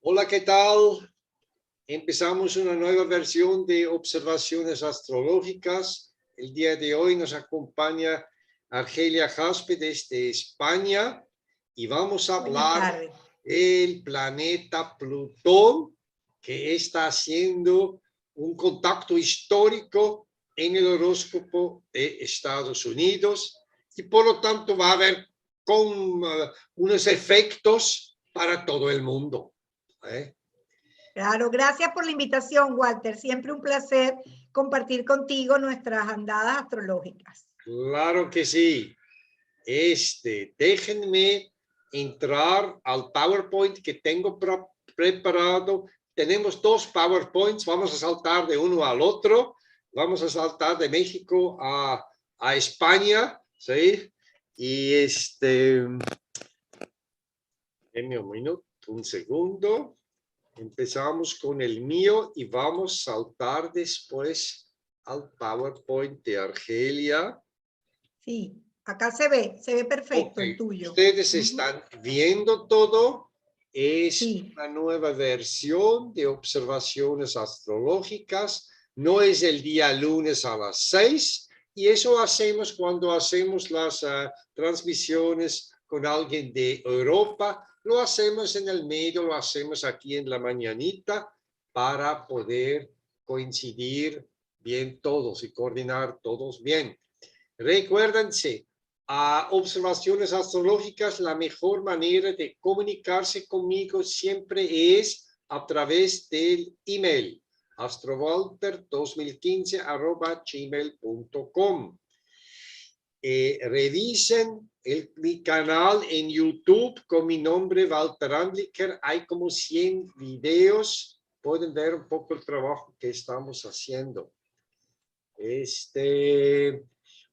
Hola, ¿qué tal? Empezamos una nueva versión de observaciones astrológicas. El día de hoy nos acompaña Argelia Jaspe desde España y vamos a hablar del planeta Plutón, que está haciendo un contacto histórico en el horóscopo de Estados Unidos y por lo tanto va a haber unos efectos para todo el mundo. Claro, gracias por la invitación, Walter. Siempre un placer compartir contigo nuestras andadas astrológicas. Claro que sí. Déjenme entrar al PowerPoint que tengo preparado. Tenemos dos PowerPoints, vamos a saltar de uno al otro. Vamos a saltar de México a España, ¿sí? Y denme un minuto, un segundo. Empezamos con el mío y vamos a saltar después al PowerPoint de Argelia. Sí, acá se ve perfecto el tuyo. Ustedes están viendo todo. Es sí. una nueva versión de observaciones astrológicas. No es el día lunes a las 6 y eso hacemos cuando hacemos las transmisiones con alguien de Europa. Lo hacemos en el medio, lo hacemos aquí en la mañanita para poder coincidir bien todos y coordinar todos bien. Recuérdense, a observaciones astrológicas, la mejor manera de comunicarse conmigo siempre es a través del email astrowalter2015@gmail.com. Revisen mi canal en YouTube con mi nombre, Walter Andliker. Hay como 100 videos. Pueden ver un poco el trabajo que estamos haciendo.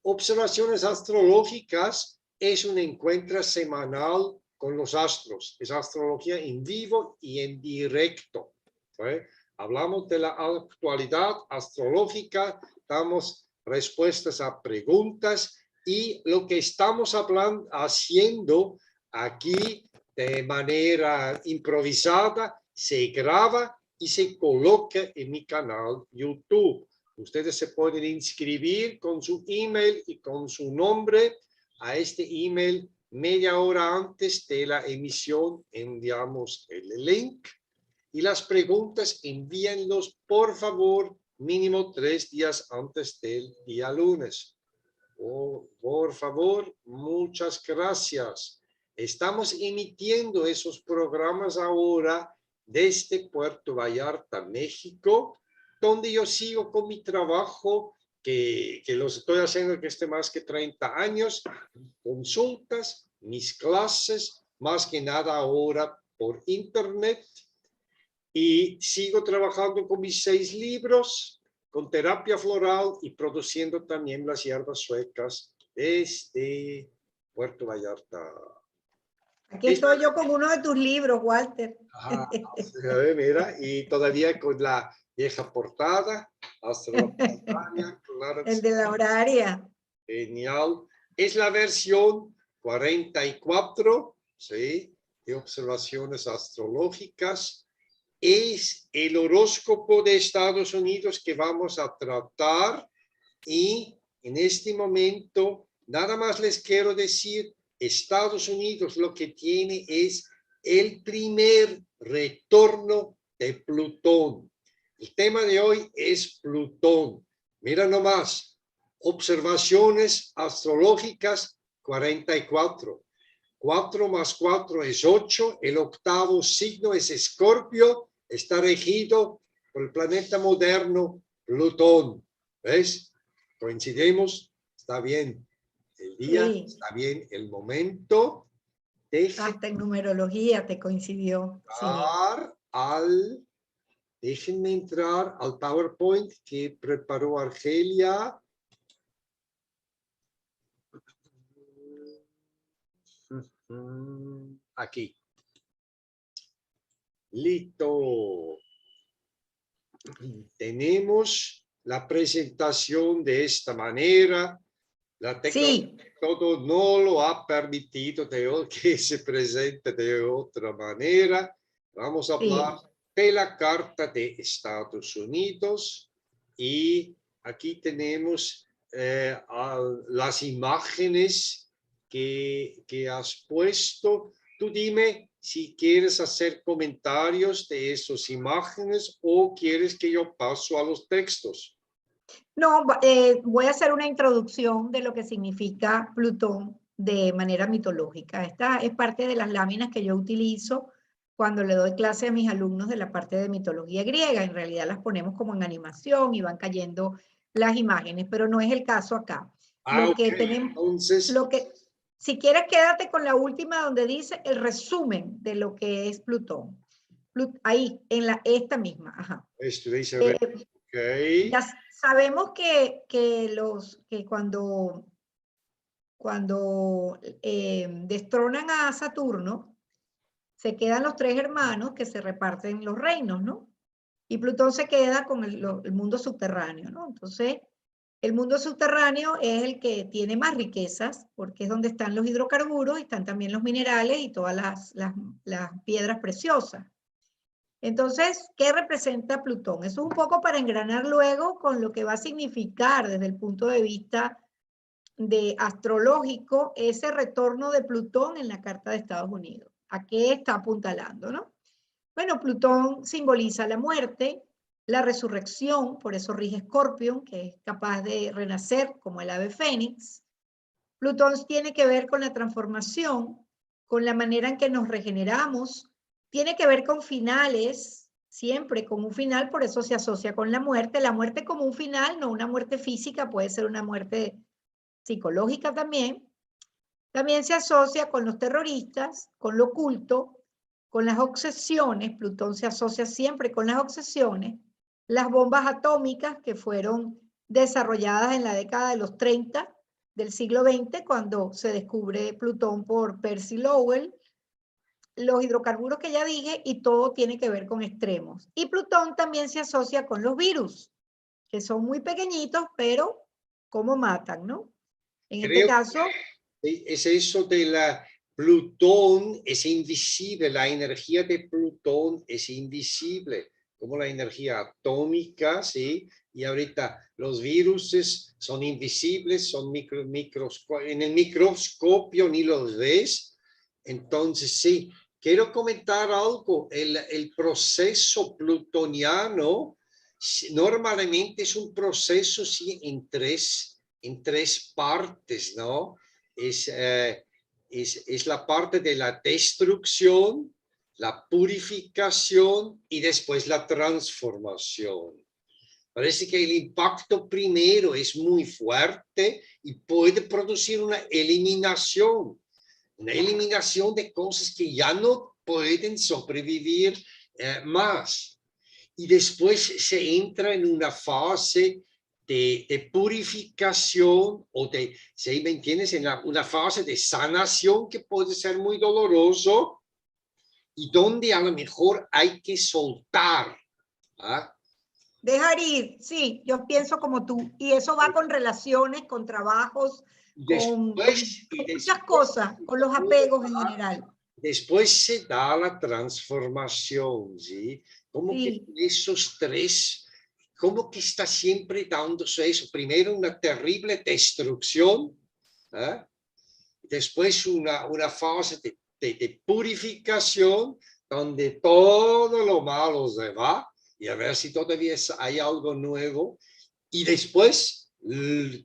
Observaciones astrológicas es un encuentro semanal con los astros. Es astrología en vivo y en directo. ¿Sí? Hablamos de la actualidad astrológica, damos respuestas a preguntas y lo que estamos haciendo aquí de manera improvisada se graba y se coloca en mi canal YouTube. Ustedes se pueden inscribir con su email y con su nombre a este email. Media hora antes de la emisión enviamos el link y las preguntas envíenlos por favor mínimo 3 días antes del día lunes. Por favor, muchas gracias. Estamos emitiendo esos programas ahora desde Puerto Vallarta, México, donde yo sigo con mi trabajo, que los estoy haciendo desde más que 30 años, consultas, mis clases, más que nada ahora por internet, y sigo trabajando con mis 6 libros, con terapia floral y produciendo también las hierbas suecas desde Puerto Vallarta. Aquí estoy yo con uno de tus libros, Walter. Mira, y todavía con la vieja portada, claro. El de la horaria. Genial. Es la versión 44, ¿sí? De observaciones astrológicas. Es el horóscopo de Estados Unidos que vamos a tratar y en este momento nada más les quiero decir, Estados Unidos lo que tiene es el primer retorno de Plutón. El tema de hoy es Plutón. Mira nomás, observaciones astrológicas 44. 4 más 4 es 8, el octavo signo es Escorpio, está regido por el planeta moderno Plutón. ¿Ves? Coincidimos, está bien el día, sí. Está bien el momento. Hasta en numerología te coincidió. Déjenme entrar al PowerPoint que preparó Argelia. Aquí. Listo. Tenemos la presentación de esta manera. La tecnología todo no lo ha permitido que se presente de otra manera. Vamos a hablar de la Carta de Estados Unidos y aquí tenemos las imágenes que has puesto. Tú dime si quieres hacer comentarios de esas imágenes o quieres que yo paso a los textos. No, voy a hacer una introducción de lo que significa Plutón de manera mitológica. Esta es parte de las láminas que yo utilizo cuando le doy clase a mis alumnos de la parte de mitología griega. En realidad las ponemos como en animación y van cayendo las imágenes, pero no es el caso acá. Lo que tenemos, entonces, si quieres, quédate con la última donde dice el resumen de lo que es Plutón. Ahí, en esta misma. Ajá. Esto dice, a ver, okay. Ya sabemos que cuando destronan a Saturno, se quedan los tres hermanos que se reparten los reinos, ¿no? Y Plutón se queda con el mundo subterráneo, ¿no? Entonces, el mundo subterráneo es el que tiene más riquezas, porque es donde están los hidrocarburos, y están también los minerales y todas las piedras preciosas. Entonces, ¿qué representa Plutón? Eso es un poco para engranar luego con lo que va a significar desde el punto de vista de astrológico ese retorno de Plutón en la Carta de Estados Unidos. ¿A qué está apuntalando, no? Bueno, Plutón simboliza la muerte, la resurrección, por eso rige Escorpión, que es capaz de renacer como el ave fénix. Plutón tiene que ver con la transformación, con la manera en que nos regeneramos, tiene que ver con finales, siempre con un final, por eso se asocia con la muerte como un final, no una muerte física, puede ser una muerte psicológica también. También se asocia con los terroristas, con lo oculto, con las obsesiones. Plutón se asocia siempre con las obsesiones, las bombas atómicas que fueron desarrolladas en la década de los 30 del siglo XX, cuando se descubre Plutón por Percy Lowell, los hidrocarburos que ya dije, y todo tiene que ver con extremos. Y Plutón también se asocia con los virus, que son muy pequeñitos, pero cómo matan, ¿no? En este caso... Es eso de la Plutón, es invisible, la energía de Plutón es invisible, como la energía atómica, ¿sí? Y ahorita los virus son invisibles, son en el microscopio ni los ves. Entonces, sí, quiero comentar algo. El proceso plutoniano normalmente es un proceso, sí, en tres partes, ¿no? Es la parte de la destrucción, la purificación y después la transformación. Parece que el impacto primero es muy fuerte y puede producir una eliminación de cosas que ya no pueden sobrevivir más. Y después se entra en una fase de purificación o de, ¿sí me entiendes? En una fase de sanación que puede ser muy doloroso y donde a lo mejor hay que soltar. ¿Ah? Dejar ir, sí, yo pienso como tú. Y eso va con relaciones, con trabajos, con muchas cosas, con los apegos en general. Después se da la transformación, ¿sí? Como sí. que esos tres, como que está siempre dándose eso. Primero una terrible destrucción, ¿eh? Después una fase de purificación, donde todo lo malo se va, y a ver si todavía hay algo nuevo, y después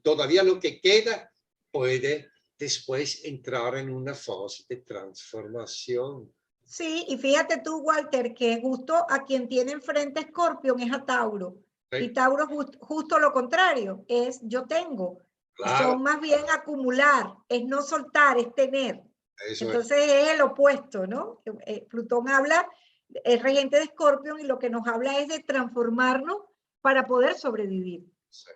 todavía lo que queda puede después entrar en una fase de transformación. Sí, y fíjate tú, Walter, que justo a quien tiene enfrente Escorpión es a Tauro. Sí. Y Tauro justo lo contrario, es yo tengo. Claro. Son más bien acumular, es no soltar, es tener. Eso entonces es el opuesto, ¿no? Plutón habla, es regente de Escorpión y lo que nos habla es de transformarnos para poder sobrevivir. Sí.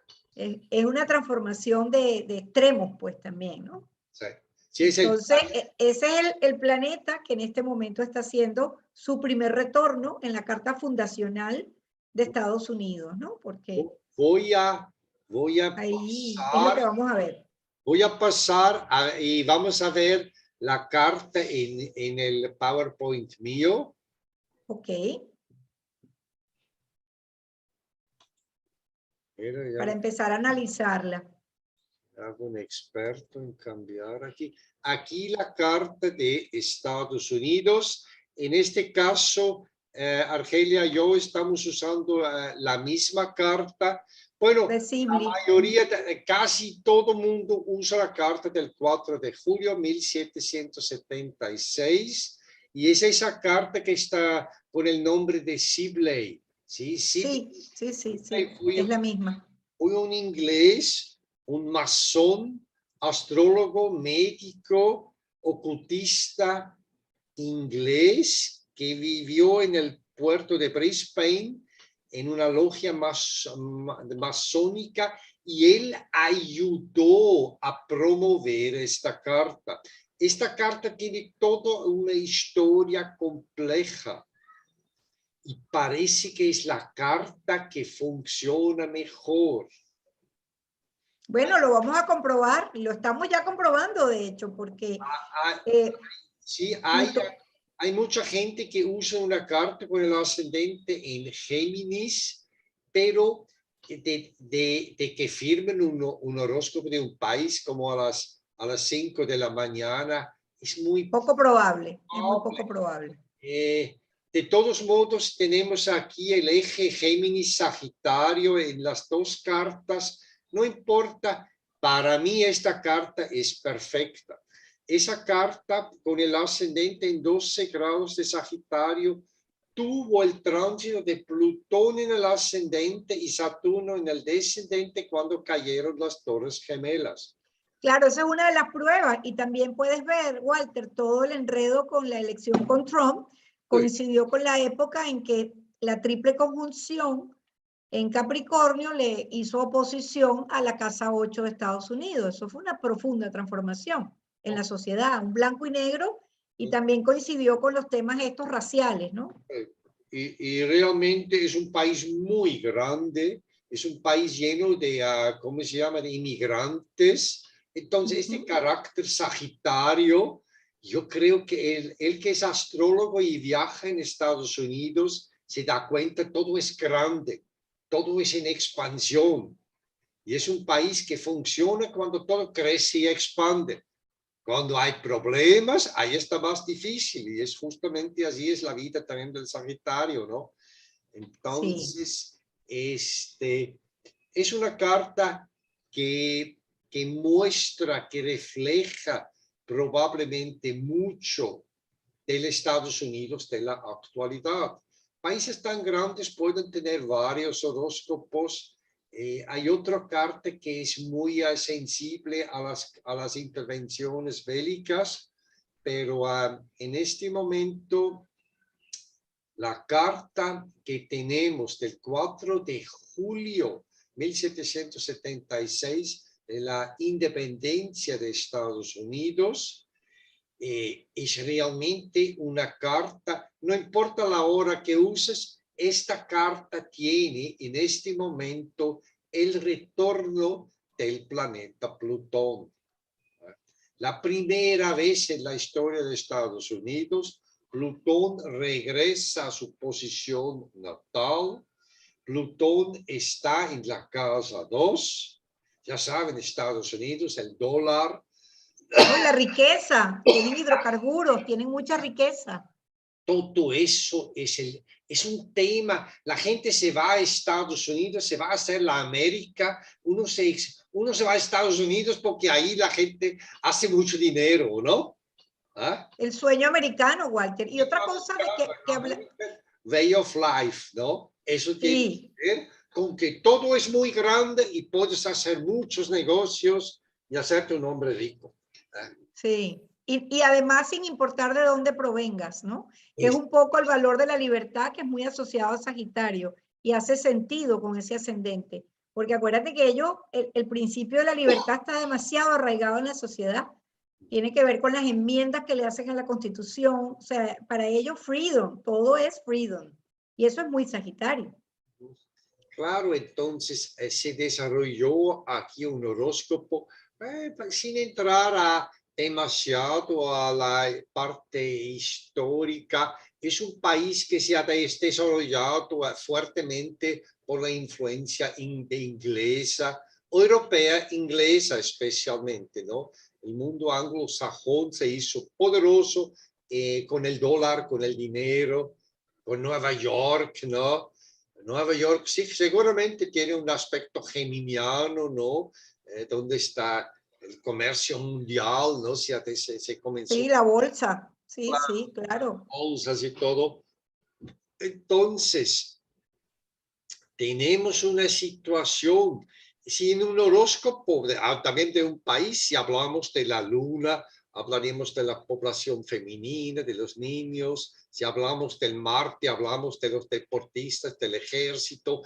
Es una transformación de extremos, pues también, ¿no? Sí. Sí, entonces, ese es el planeta que en este momento está haciendo su primer retorno en la carta fundacional de Estados Unidos, ¿no? Porque voy a ahí pasar, es lo que vamos a ver. Voy a pasar y vamos a ver la carta en el PowerPoint mío. Ok. Mira, ya Para empezar a analizarla. hago un experto en cambiar aquí. Aquí la carta de Estados Unidos. En este caso, Argelia y yo estamos usando la misma carta. Bueno, De la Sibley. mayoría, casi todo el mundo usa la carta del 4 de julio de 1776 y es esa carta que está con el nombre de Sibley. ¿Sí? Sí, sí, sí, sí. Fue Es la misma. un inglés, un masón, astrólogo, médico, ocultista inglés que vivió en el puerto de Brisbane en una logia masónica y él ayudó a promover esta carta. Esta carta tiene toda una historia compleja y parece que es la carta que funciona mejor. Bueno, lo vamos a comprobar y lo estamos ya comprobando, de hecho, porque Sí, justo, hay mucha gente que usa una carta con el ascendente en Géminis, pero de que firmen un horóscopo de un país como a las 5 de la mañana es muy poco probable, es muy probable. poco probable. De todos modos, tenemos aquí el eje Géminis-Sagitario en las dos cartas. No importa, para mí esta carta es perfecta. Esa carta con el ascendente en 12 grados de Sagitario tuvo el tránsito de Plutón en el ascendente y Saturno en el descendente cuando cayeron las Torres Gemelas. Claro, esa es una de las pruebas y también puedes ver, Walter, todo el enredo con la elección con Trump coincidió con la época en que la triple conjunción en Capricornio le hizo oposición a la Casa 8 de Estados Unidos. Eso fue una profunda transformación en la sociedad, un blanco y negro, y también coincidió con los temas estos raciales, ¿no? Y realmente es un país muy grande, es un país lleno de, ¿cómo se llama?, de inmigrantes. Entonces, este carácter sagitario, yo creo que él que es astrólogo y viaja en Estados Unidos, se da cuenta, todo es grande, todo es en expansión. Y es un país que funciona cuando todo crece y expande. Cuando hay problemas, ahí está más difícil y es justamente así es la vida también del Sagitario, ¿no? Entonces, es una carta que muestra, que refleja probablemente mucho del Estados Unidos de la actualidad. Países tan grandes pueden tener varios horóscopos. Hay otra carta que es muy sensible a las intervenciones bélicas, pero en este momento la carta que tenemos del 4 de julio de 1776 de la independencia de Estados Unidos es realmente una carta, no importa la hora que uses, esta carta tiene en este momento el retorno del planeta Plutón. La primera vez en la historia de Estados Unidos, Plutón regresa a su posición natal. Plutón está en la casa 2. Ya saben, Estados Unidos, el dólar. No, y la riqueza, tienen hidrocarburos, tienen mucha riqueza. Todo eso es un tema. La gente se va a Estados Unidos, se va a hacer la América. Uno se va a Estados Unidos porque ahí la gente hace mucho dinero, ¿no? ¿Ah? El sueño americano, Walter. Y otra cosa de que habla... Way of life, ¿no? Eso tiene Sí. que ver con que todo es muy grande y puedes hacer muchos negocios y hacerte un hombre rico. ¿Ah? Sí. Y además sin importar de dónde provengas, ¿no? Que es un poco el valor de la libertad que es muy asociado a Sagitario y hace sentido con ese ascendente. Porque acuérdate que el principio de la libertad está demasiado arraigado en la sociedad. Tiene que ver con las enmiendas que le hacen a la Constitución. O sea, para ellos freedom, todo es freedom. Y eso es muy Sagitario. Claro, entonces se desarrolló aquí un horóscopo sin entrar a demasiado a la parte histórica. Es un país que se ha desarrollado fuertemente por la influencia inglesa, europea, inglesa especialmente, ¿no? El mundo anglosajón se hizo poderoso con el dólar, con el dinero, con Nueva York, ¿no? Nueva York sí, seguramente tiene un aspecto geminiano, ¿no? Donde está el comercio mundial, ¿no? Se comenzó Sí, la bolsa. Sí, las sí, claro. bolsas y todo. Entonces, tenemos una situación, si en un horóscopo también de un país, si hablamos de la luna, hablaremos de la población femenina, de los niños, si hablamos del Marte, hablamos de los deportistas, del ejército,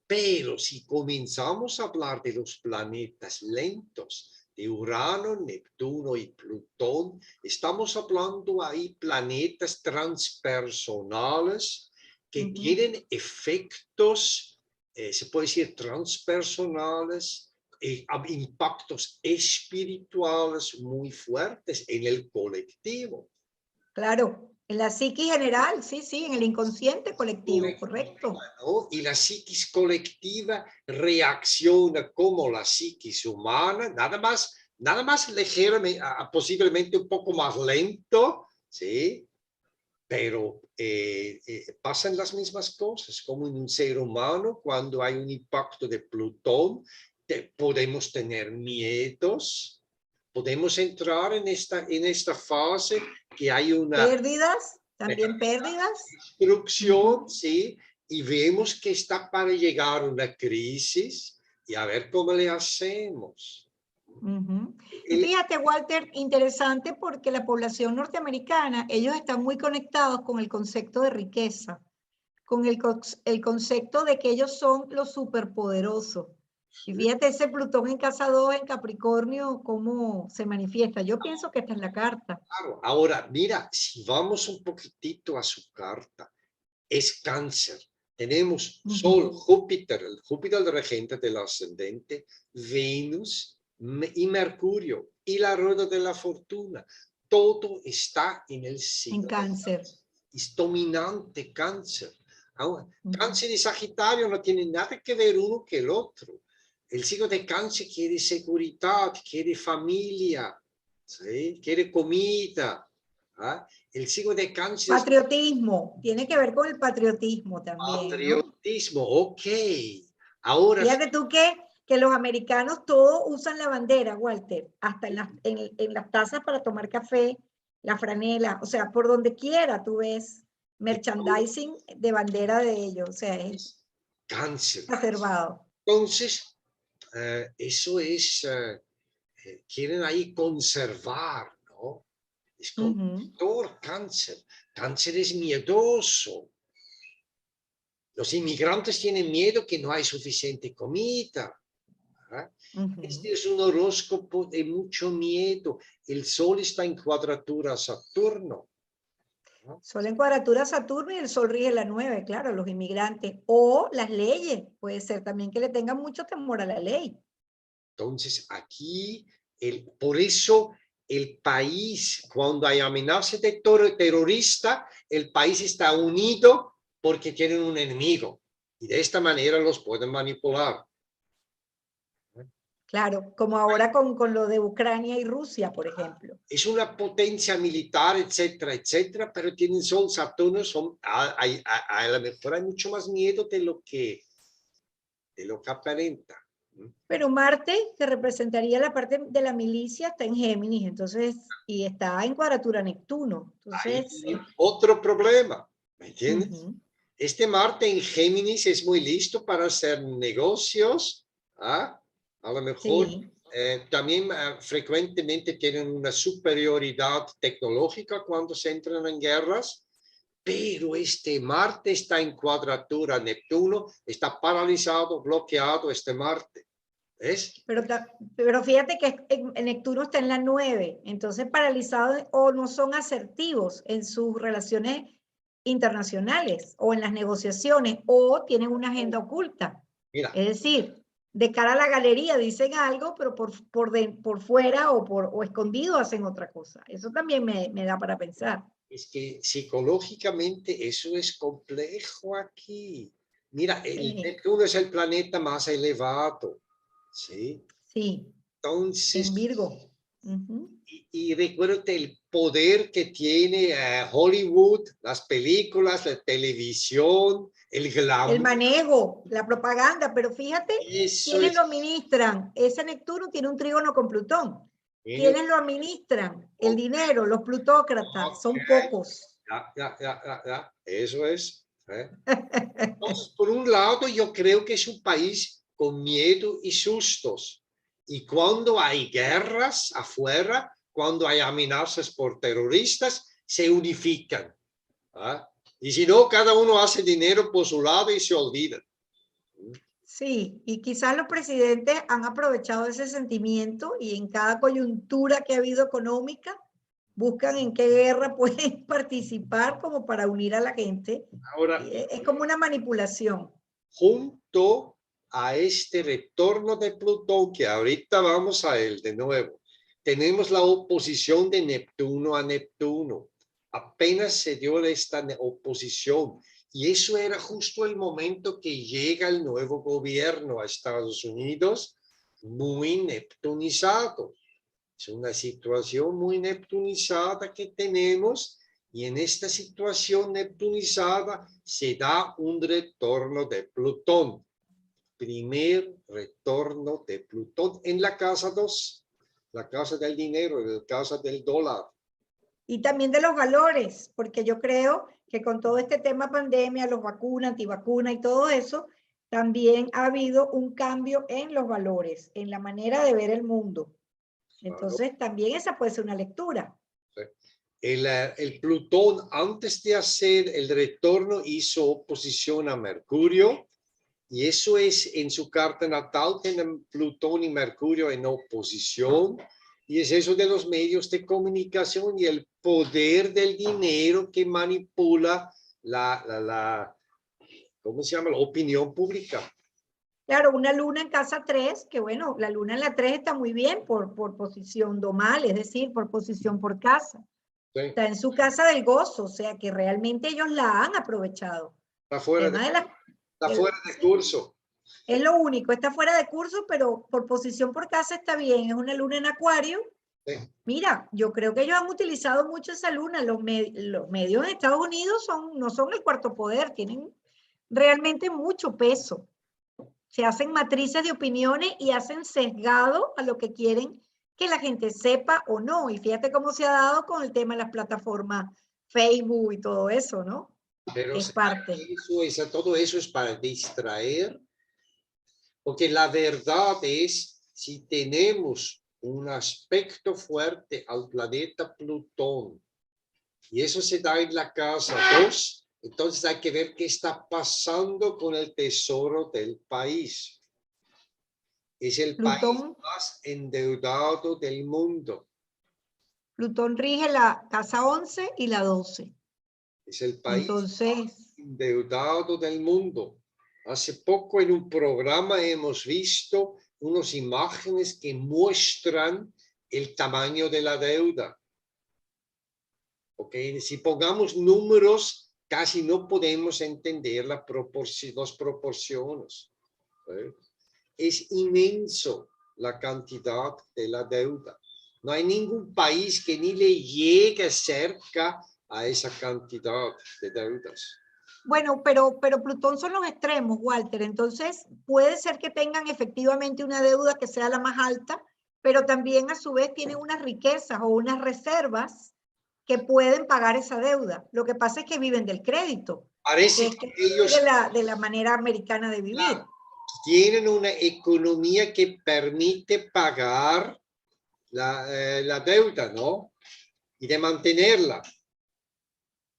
pero si comenzamos a hablar de los planetas lentos, de Urano, Neptuno y Plutón, estamos hablando ahí planetas transpersonales que tienen efectos, se puede decir, transpersonales, impactos espirituales muy fuertes en el colectivo. Claro, en la psique general, sí, sí, en el inconsciente colectivo, correcto. ¿No? Y la psiquis colectiva reacciona como la psiquis humana, nada más ligeramente, posiblemente un poco más lento, ¿sí? Pero pasan las mismas cosas, como en un ser humano, cuando hay un impacto de Plutón, podemos tener miedos, podemos entrar en esta fase que hay una Pérdidas, también pérdidas. destrucción, ¿sí? Y vemos que está para llegar una crisis y a ver cómo le hacemos. Y fíjate, Walter, interesante porque la población norteamericana, ellos están muy conectados con el concepto de riqueza, con el concepto de que ellos son los superpoderosos. Y fíjate ese Plutón en casa 2 en Capricornio, cómo se manifiesta. Yo pienso que esta es la carta. Claro, ahora, mira, si vamos un poquitito a su carta, es Cáncer. Tenemos Sol, Júpiter, el Júpiter el regente del ascendente, Venus y Mercurio y la rueda de la fortuna. Todo está en el signo. En Cáncer. Es dominante Cáncer. Ahora, Cáncer y Sagitario no tienen nada que ver uno que el otro. El signo de Cáncer quiere seguridad, quiere familia, ¿sí? Quiere comida. ¿Ah? El signo de Cáncer Patriotismo, tiene que ver con el patriotismo también, ¿no? patriotismo, ok. Ahora, Fíjate tú que los americanos todos usan la bandera, Walter, hasta en las tazas para tomar café, la franela, o sea, por donde quiera tú ves merchandising de bandera de ellos, o sea, es Cáncer. reservado. Entonces, eso es, quieren ahí conservar, ¿no? Es conservador, Cáncer. Cáncer es miedoso. Los inmigrantes tienen miedo que no hay suficiente comida. Este es un horóscopo de mucho miedo. El Sol está en cuadratura a Saturno. Sol en cuadratura Saturno y el Sol rige la 9, claro, los inmigrantes. O las leyes, puede ser también que le tengan mucho temor a la ley. Entonces, aquí, por eso el país, cuando hay amenaza de terrorista, el país está unido porque tienen un enemigo. Y de esta manera los pueden manipular. Claro, como ahora con lo de Ucrania y Rusia, por ejemplo. Es una potencia militar, etcétera, etcétera, pero tienen Sol, Saturno, a lo mejor hay mucho más miedo de lo que aparenta. Pero Marte, que representaría la parte de la milicia, está en Géminis, entonces, y está en cuadratura Neptuno. Entonces, Ahí otro problema, ¿me entiendes? Este Marte en Géminis es muy listo para hacer negocios, ¿ah? A lo mejor sí. también frecuentemente tienen una superioridad tecnológica cuando se entran en guerras, pero este Marte está en cuadratura Neptuno, está paralizado, bloqueado este Marte. ¿Ves? Pero fíjate que Neptuno está en la 9, entonces paralizados o no son asertivos en sus relaciones internacionales o en las negociaciones o tienen una agenda oculta. Mira, Es decir, de cara a la galería dicen algo, pero por fuera o escondido hacen otra cosa. Eso también me da para pensar. Es que psicológicamente eso es complejo aquí. Mira, el Neptuno es el planeta más elevado, ¿sí? Sí, Entonces, en Virgo. Uh-huh. y recuérdate el poder que tiene Hollywood, las películas, la televisión, el glamour. El manejo, la propaganda, pero fíjate, Eso ¿quiénes es, lo administran? Ese Neptuno tiene un trígono con Plutón. ¿Quiénes lo administran? El dinero, los plutócratas, son pocos. ya, eso es. Entonces, por un lado, yo creo que es un país con miedo y sustos. Y cuando hay guerras afuera, cuando hay amenazas por terroristas, se unifican. ¿Ah? Y si no, cada uno hace dinero por su lado y se olvida. Sí, y quizás los presidentes han aprovechado ese sentimiento y en cada coyuntura que ha habido económica, buscan en qué guerra pueden participar como para unir a la gente. Ahora, Es como una manipulación. junto a este retorno de Plutón, que ahorita vamos a él de nuevo, tenemos la oposición de Neptuno a Neptuno. Apenas se dio esta oposición y eso era justo el momento que llega el nuevo gobierno a Estados Unidos, muy neptunizado. Es una situación muy neptunizada que tenemos y en esta situación neptunizada se da un retorno de Plutón. Primer retorno de Plutón en la casa 2, la casa del dinero, en la casa del dólar. Y también de los valores, porque yo creo que con todo este tema pandemia, los vacunas, antivacunas y todo eso, también ha habido un cambio en los valores, en la manera de ver el mundo. Entonces, también esa puede ser una lectura. El Plutón, antes de hacer el retorno, hizo oposición a Mercurio, y eso es en su carta natal, tienen Plutón y Mercurio en oposición, y es eso de los medios de comunicación y el poder del dinero que manipula ¿cómo se llama? La opinión pública. Claro, una luna en casa 3, que bueno, la luna en la 3 está muy bien por posición domal, es decir, por posición por casa. Sí. Está en su casa del gozo, o sea que realmente ellos la han aprovechado. Está fuera de curso. Es lo único, está fuera de curso, pero por posición por casa está bien. Es una luna en Acuario. Sí. Mira, yo creo que ellos han utilizado mucho esa luna. Los medios en Estados Unidos no son el cuarto poder, tienen realmente mucho peso. Se hacen matrices de opiniones y hacen sesgado a lo que quieren que la gente sepa o no. Y fíjate cómo se ha dado con el tema de las plataformas Facebook y todo eso, ¿no? Pero es parte. Todo eso es para distraer, porque la verdad es, si tenemos un aspecto fuerte al planeta Plutón, y eso se da en la casa 2, entonces hay que ver qué está pasando con el tesoro del país. Es el Plutón, país más endeudado del mundo. Plutón rige la casa 11 y la 12. Es el país más endeudado del mundo. Hace poco en un programa hemos visto unas imágenes que muestran el tamaño de la deuda. Okay. Si pongamos números, casi no podemos entender las proporciones. ¿Okay? Es inmenso la cantidad de la deuda. No hay ningún país que ni le llegue cerca a esa cantidad de deudas. Bueno, pero Plutón son los extremos, Walter. Entonces, puede ser que tengan efectivamente una deuda que sea la más alta, pero también a su vez tienen unas riquezas o unas reservas que pueden pagar esa deuda. Lo que pasa es que viven del crédito. Parece que ellos de la manera americana de vivir. Tienen una economía que permite pagar la deuda, ¿no? Y de mantenerla.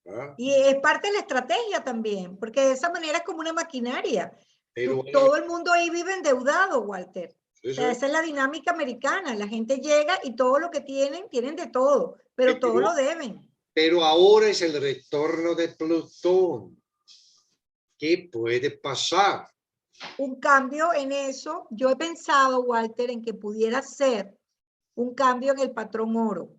¿Ah? Y es parte de la estrategia también, porque de esa manera es como una maquinaria. Pero, todo el mundo ahí vive endeudado, Walter. Sí, o sea, esa es la dinámica americana. La gente llega y todo lo que tienen de todo, pero todo lo deben. Pero ahora es el retorno de Plutón. ¿Qué puede pasar? un cambio en eso. Yo he pensado, Walter, en que pudiera ser un cambio en el patrón oro.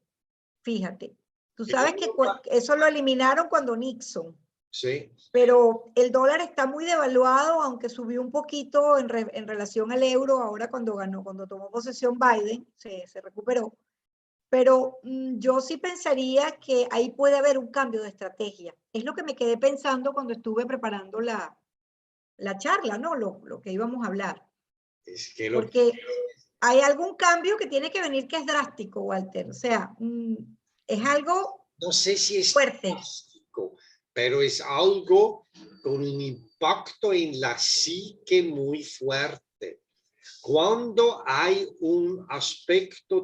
Fíjate, tú sabes que eso lo eliminaron cuando Nixon. Sí. Pero el dólar está muy devaluado, aunque subió un poquito en relación al euro ahora cuando tomó posesión Biden, se recuperó. Pero yo sí pensaría que ahí puede haber un cambio de estrategia. Es lo que me quedé pensando cuando estuve preparando la charla, ¿no? Lo que íbamos a hablar. Es que porque hay algún cambio que tiene que venir que es drástico, Walter. O sea, es algo no sé si es fuerte. drástico, pero es algo con un impacto en la psique muy fuerte. Cuando hay un aspecto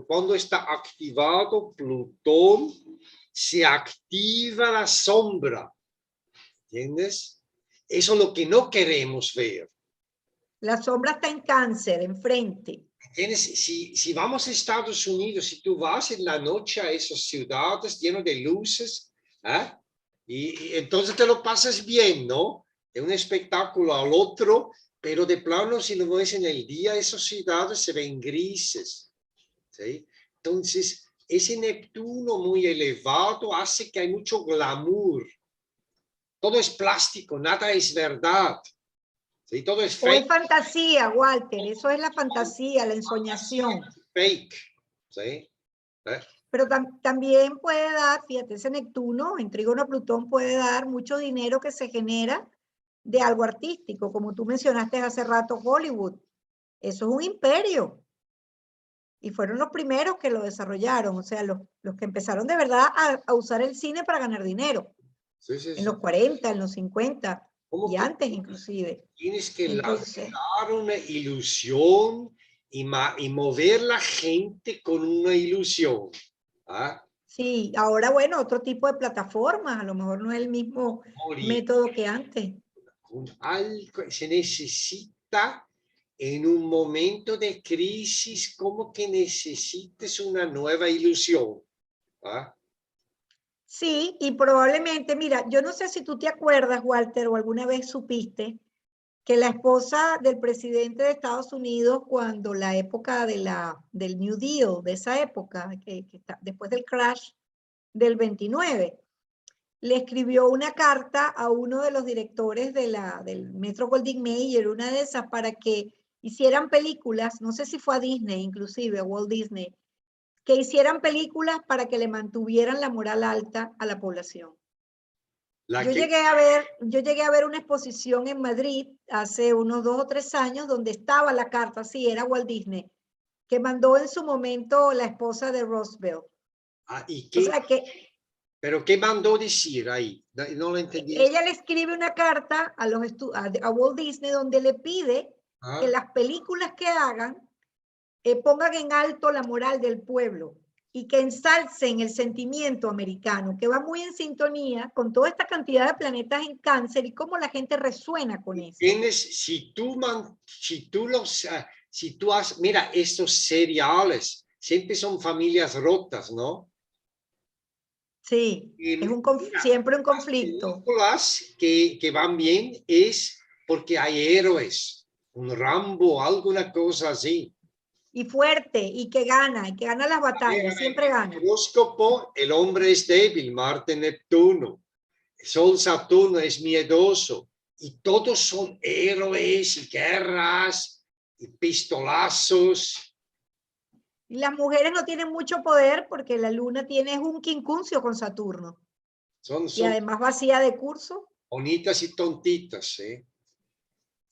cuando está activado Plutón, se activa la sombra. ¿Entiendes? Eso es lo que no queremos ver. La sombra está en Cáncer, enfrente. ¿Entiendes? Si vamos a Estados Unidos, si tú vas en la noche a esas ciudades llenas de luces, ¿eh? y entonces te lo pasas bien, ¿no? De un espectáculo al otro, pero de plano, si lo ves en el día, esas ciudades se ven grises, ¿sí? Entonces, ese Neptuno muy elevado hace que hay mucho glamour. Todo es plástico, nada es verdad. ¿Sí? Todo es O es fake. fantasía, Walter, eso es la fantasía, la ensoñación. Fake. ¿Sí? Pero también puede dar, fíjate, ese Neptuno en trígono a Plutón puede dar mucho dinero que se genera de algo artístico, como tú mencionaste hace rato, Hollywood. Eso es un imperio. Y fueron los primeros que lo desarrollaron, o sea, los que empezaron de verdad a usar el cine para ganar dinero. Sí, sí, En sí. los 40, en los 50 ¿Cómo y que antes inclusive. tienes que Entonces, lanzar una ilusión y mover la gente con una ilusión? ¿Ah? sí, ahora bueno, otro tipo de plataformas, a lo mejor no es el mismo Morir. método que antes. Algo se necesita en un momento de crisis, como que necesites una nueva ilusión. ¿Ah? Sí, y probablemente, mira, yo no sé si tú te acuerdas, Walter, o alguna vez supiste que la esposa del presidente de Estados Unidos, cuando la época del New Deal, de esa época, después del crash del 29, le escribió una carta a uno de los directores del Metro Goldwyn Mayer, una de esas, para que hicieran películas, no sé si fue a Disney, inclusive a Walt Disney, que hicieran películas para que le mantuvieran la moral alta a la población. Yo llegué a ver una exposición en Madrid hace unos 2 o 3 años donde estaba la carta, sí, era Walt Disney, que mandó en su momento la esposa de Roosevelt. ¿Y O qué? sea que ¿Pero qué mandó decir ahí? No lo entendí. ella le escribe una carta a Walt Disney donde le pide que las películas que hagan pongan en alto la moral del pueblo y que ensalcen el sentimiento americano, que va muy en sintonía con toda esta cantidad de planetas en Cáncer y cómo la gente resuena con eso. Tienes, si tú has, mira, estos seriales siempre son familias rotas, ¿no? Sí, es siempre un conflicto. Películas que van bien es porque hay héroes, un Rambo, alguna cosa así. Y fuerte, y que gana las batallas, siempre gana. El horóscopo, el hombre es débil, Marte, Neptuno. Sol, Saturno es miedoso. Y todos son héroes y guerras y pistolazos. Y las mujeres no tienen mucho poder porque la luna tiene un quincuncio con Saturno. Y Son además vacía de curso. bonitas y tontitas, ¿eh?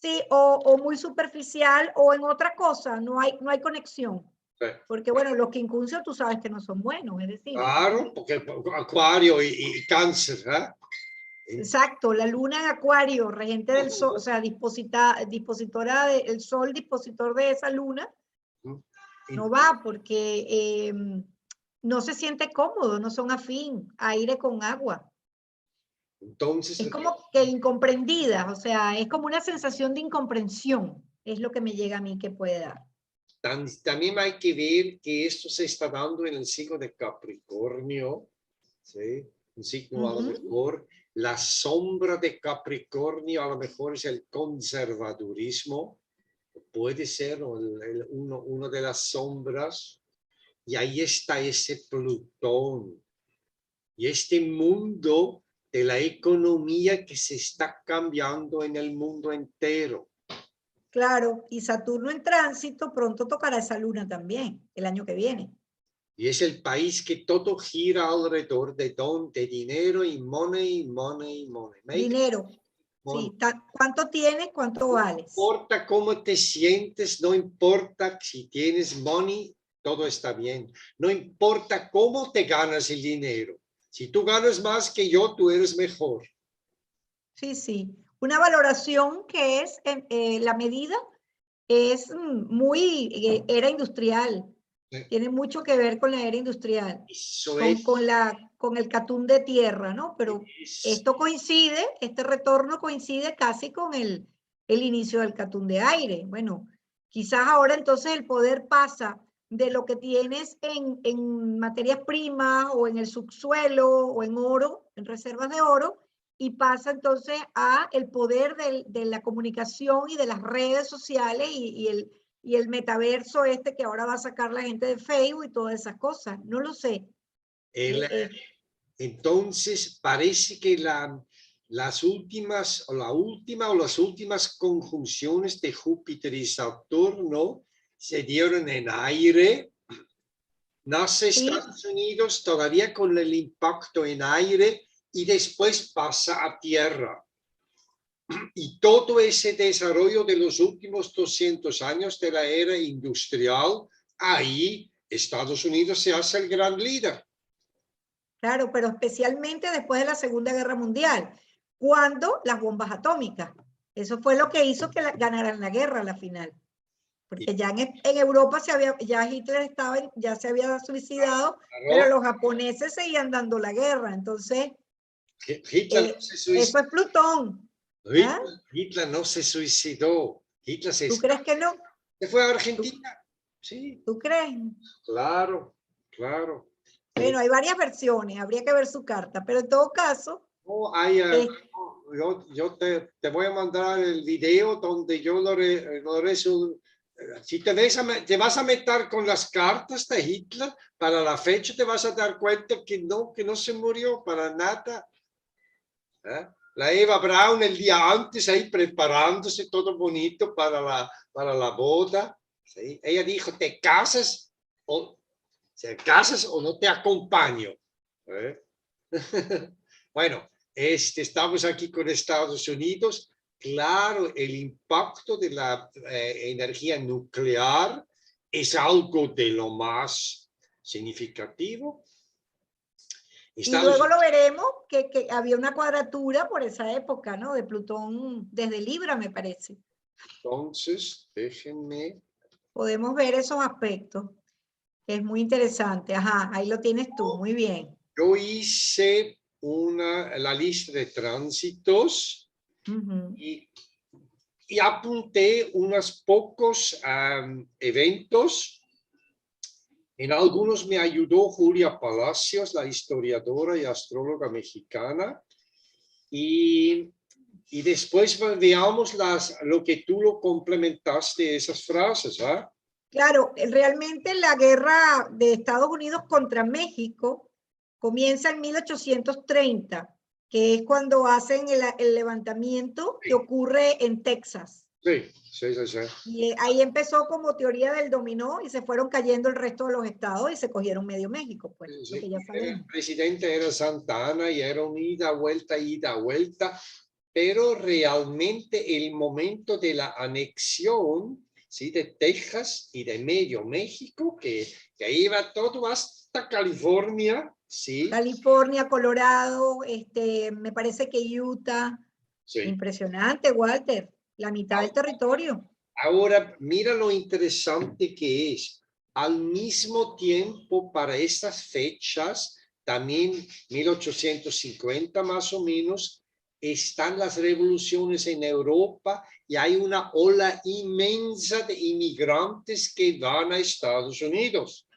Sí, o muy superficial o en otra cosa, no hay conexión. Sí. Porque bueno, los quincunциos tú sabes que no son buenos, es decir. Claro, porque Acuario y Cáncer, ¿eh? Exacto, la luna en Acuario, regente del sol, o sea, dispositora del sol, dispositor de esa luna, no va porque no se siente cómodo, no son afín, aire con agua. Entonces, Es como que incomprendida, o sea, es como una sensación de incomprensión, es lo que me llega a mí que puede dar. también hay que ver que esto se está dando en el signo de Capricornio, ¿sí? un signo a lo mejor, la sombra de Capricornio a lo mejor es el conservadurismo, puede ser uno de las sombras, y ahí está ese Plutón, y este mundo de la economía que se está cambiando en el mundo entero. Claro, y Saturno en tránsito pronto tocará esa luna también, el año que viene. Y es el país que todo gira alrededor de dinero y money, money, money. Dinero. Money. Sí, ¿cuánto tienes? ¿Cuánto vales? No importa cómo te sientes, no importa si tienes money, todo está bien. No importa cómo te ganas el dinero. Si tú ganas más que yo, tú eres mejor. Sí, sí. Una valoración que es la medida es muy era industrial. Sí. Tiene mucho que ver con la era industrial, Eso con el catún de tierra, ¿no? Pero esto coincide, este retorno coincide casi con el inicio del catún de aire. Bueno, quizás ahora entonces el poder pasa de lo que tienes en materias primas o en el subsuelo o en oro, en reservas de oro, y pasa entonces a el poder de la comunicación y de las redes sociales y el metaverso este que ahora va a sacar la gente de Facebook y todas esas cosas. No lo sé. Entonces parece que las últimas conjunciones de Júpiter y Saturno se dieron en aire. Nace Estados Unidos todavía con el impacto en aire y después pasa a tierra. Y todo ese desarrollo de los últimos 200 años de la era industrial, ahí Estados Unidos se hace el gran líder. Claro, pero especialmente después de la Segunda Guerra Mundial, cuando las bombas atómicas. Eso fue lo que hizo que ganaran la guerra a la final. Porque ya en Europa ya Hitler ya se había suicidado, pero los japoneses seguían dando la guerra. Entonces, Hitler no se suicidó. Eso es Plutón. Hitler no se suicidó. ¿Tú crees que no? ¿Se fue a Argentina? Sí. ¿Tú crees? Claro, claro. Bueno, hay varias versiones, habría que ver su carta, pero en todo caso... yo te voy a mandar el video donde yo lo resuelvo. Si te vas a meter con las cartas de Hitler, para la fecha te vas a dar cuenta que no se murió para nada. La Eva Braun el día antes ahí preparándose todo bonito para la boda. ¿Sí? Ella dijo, ¿te casas o no te acompaño? Bueno, estamos aquí con Estados Unidos. Claro, el impacto de la energía nuclear es algo de lo más significativo. Y luego lo veremos que había una cuadratura por esa época, ¿no? De Plutón desde Libra, me parece. Entonces, déjenme. Podemos ver esos aspectos. Es muy interesante. Ajá, ahí lo tienes tú, muy bien. Yo hice la lista de tránsitos y apunté unos pocos eventos. En algunos me ayudó Julia Palacios, la historiadora y astróloga mexicana. Y después veamos lo que tú lo complementaste, esas frases. Claro, realmente la guerra de Estados Unidos contra México comienza en 1830, que es cuando hacen el levantamiento que ocurre en Texas. Sí. Y ahí empezó como teoría del dominó y se fueron cayendo el resto de los estados y se cogieron medio México, pues, lo que ya sabemos. El presidente era Santa Anna y era un ida, vuelta, pero realmente el momento de la anexión, ¿sí? De Texas y de medio México, que ahí va todo hasta California, ¿sí? California, Colorado, me parece que Utah. Sí. Impresionante, Walter, la mitad del territorio. Ahora, mira lo interesante que es. Al mismo tiempo, para estas fechas, también 1850 más o menos, están las revoluciones en Europa y hay una ola inmensa de inmigrantes que van a Estados Unidos.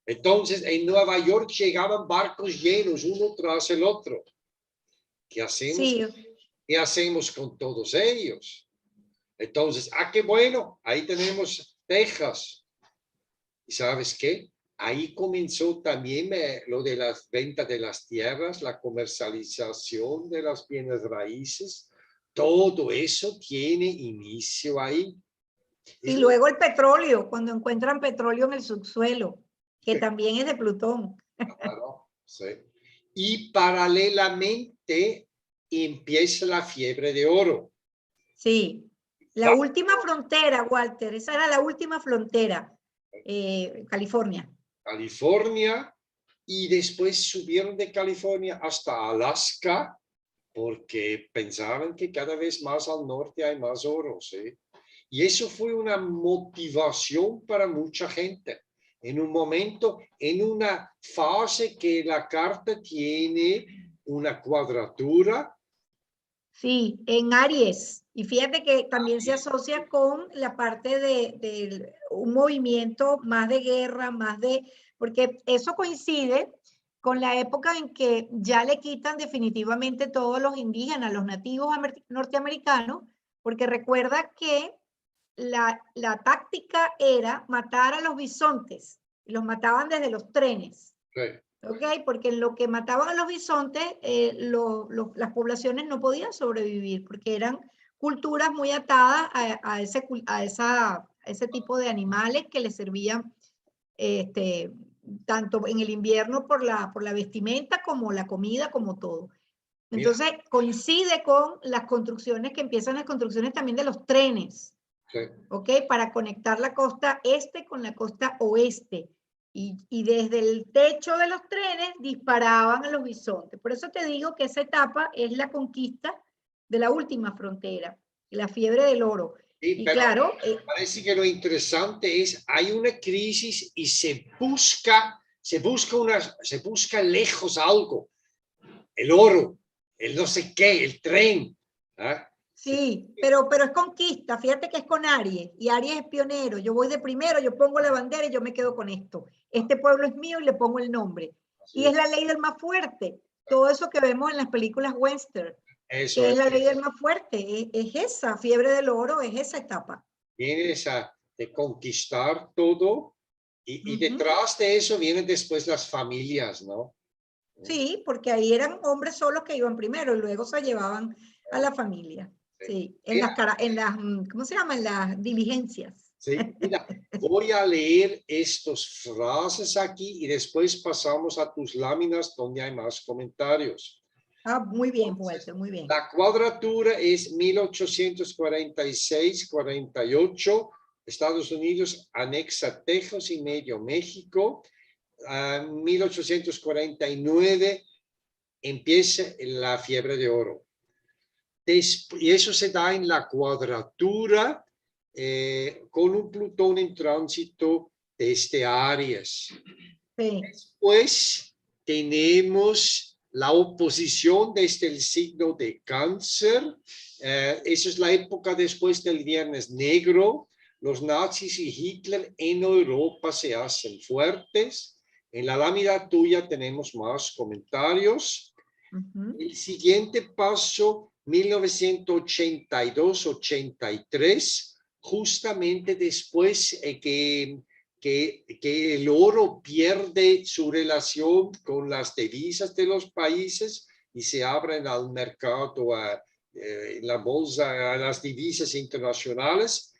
Entonces, en Nueva York llegaban barcos llenos, uno tras el otro. ¿Qué hacemos? Sí, ¿Qué hacemos con todos ellos? Entonces, qué bueno, ahí tenemos Texas. ¿Y sabes qué? Ahí comenzó también lo de las ventas de las tierras, la comercialización de las bienes raíces. Todo eso tiene inicio ahí. y luego el petróleo, cuando encuentran petróleo en el subsuelo, que también es de Plutón. Claro, sí. Y paralelamente empieza la fiebre de oro. Sí, la última frontera, Walter, esa era la última frontera, California. California, y después subieron de California hasta Alaska porque pensaban que cada vez más al norte hay más oro, ¿sí? Y eso fue una motivación para mucha gente. En un momento, en una fase que la carta tiene una cuadratura. Sí, en Aries. Y fíjate que también se asocia con la parte de un movimiento más de guerra, más de, porque eso coincide con la época en que ya le quitan definitivamente todos los indígenas, los nativos norteamericanos, porque recuerda que la táctica era matar a los bisontes, y los mataban desde los trenes. Sí. ¿Ok? Porque en lo que mataban a los bisontes, las poblaciones no podían sobrevivir, porque eran culturas muy atadas a ese tipo de animales que les servían tanto en el invierno por la vestimenta, como la comida, como todo. Entonces, mira, coincide con las construcciones que empiezan las construcciones también de los trenes, Sí. ¿ok? Para conectar la costa este con la costa oeste. Y desde el techo de los trenes disparaban a los bisontes. Por eso te digo que esa etapa es la conquista de la última frontera, la fiebre del oro. Sí, y pero claro, parece que lo interesante es, hay una crisis y se busca lejos algo, el oro, el no sé qué, el tren. ¿Ah? Sí, pero es conquista. Fíjate que es con Aries, y Aries es pionero. Yo voy de primero, yo pongo la bandera y yo me quedo con esto. Este pueblo es mío y le pongo el nombre. Y es la ley del más fuerte. Todo eso que vemos en las películas western, Eso que es la ley del más fuerte. Es esa fiebre del oro, es esa etapa. Viene esa de conquistar todo y detrás de eso vienen después las familias, ¿no? Sí, porque ahí eran hombres solos que iban primero y luego se llevaban a la familia. Sí, en las, ¿cómo se llama? En las diligencias. Sí, mira, voy a leer estas frases aquí y después pasamos a tus láminas donde hay más comentarios. Ah, muy bien, Walter, muy bien. La cuadratura es 1846-48. Estados Unidos anexa Texas y medio México. 1849 empieza la fiebre de oro. Y eso se da en la cuadratura con un Plutón en tránsito desde Aries. Sí. Después tenemos la oposición desde el signo de Cáncer. Esa es la época después del Viernes Negro. Los nazis y Hitler en Europa se hacen fuertes. En la lámina tuya tenemos más comentarios. El siguiente paso, 1982-83, justamente después que el oro pierde su relación con las divisas de los países y se abren al mercado, en la bolsa, a las divisas internacionales.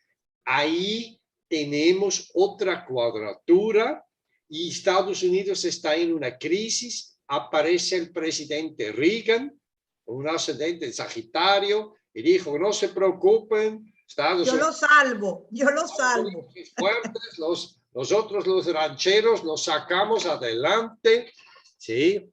Ahí tenemos otra cuadratura y Estados Unidos está en una crisis. Aparece el presidente Reagan, un ascendente en Sagitario, y dijo, no se preocupen, yo lo salvo. Fuertes, nosotros los rancheros los sacamos adelante, ¿sí?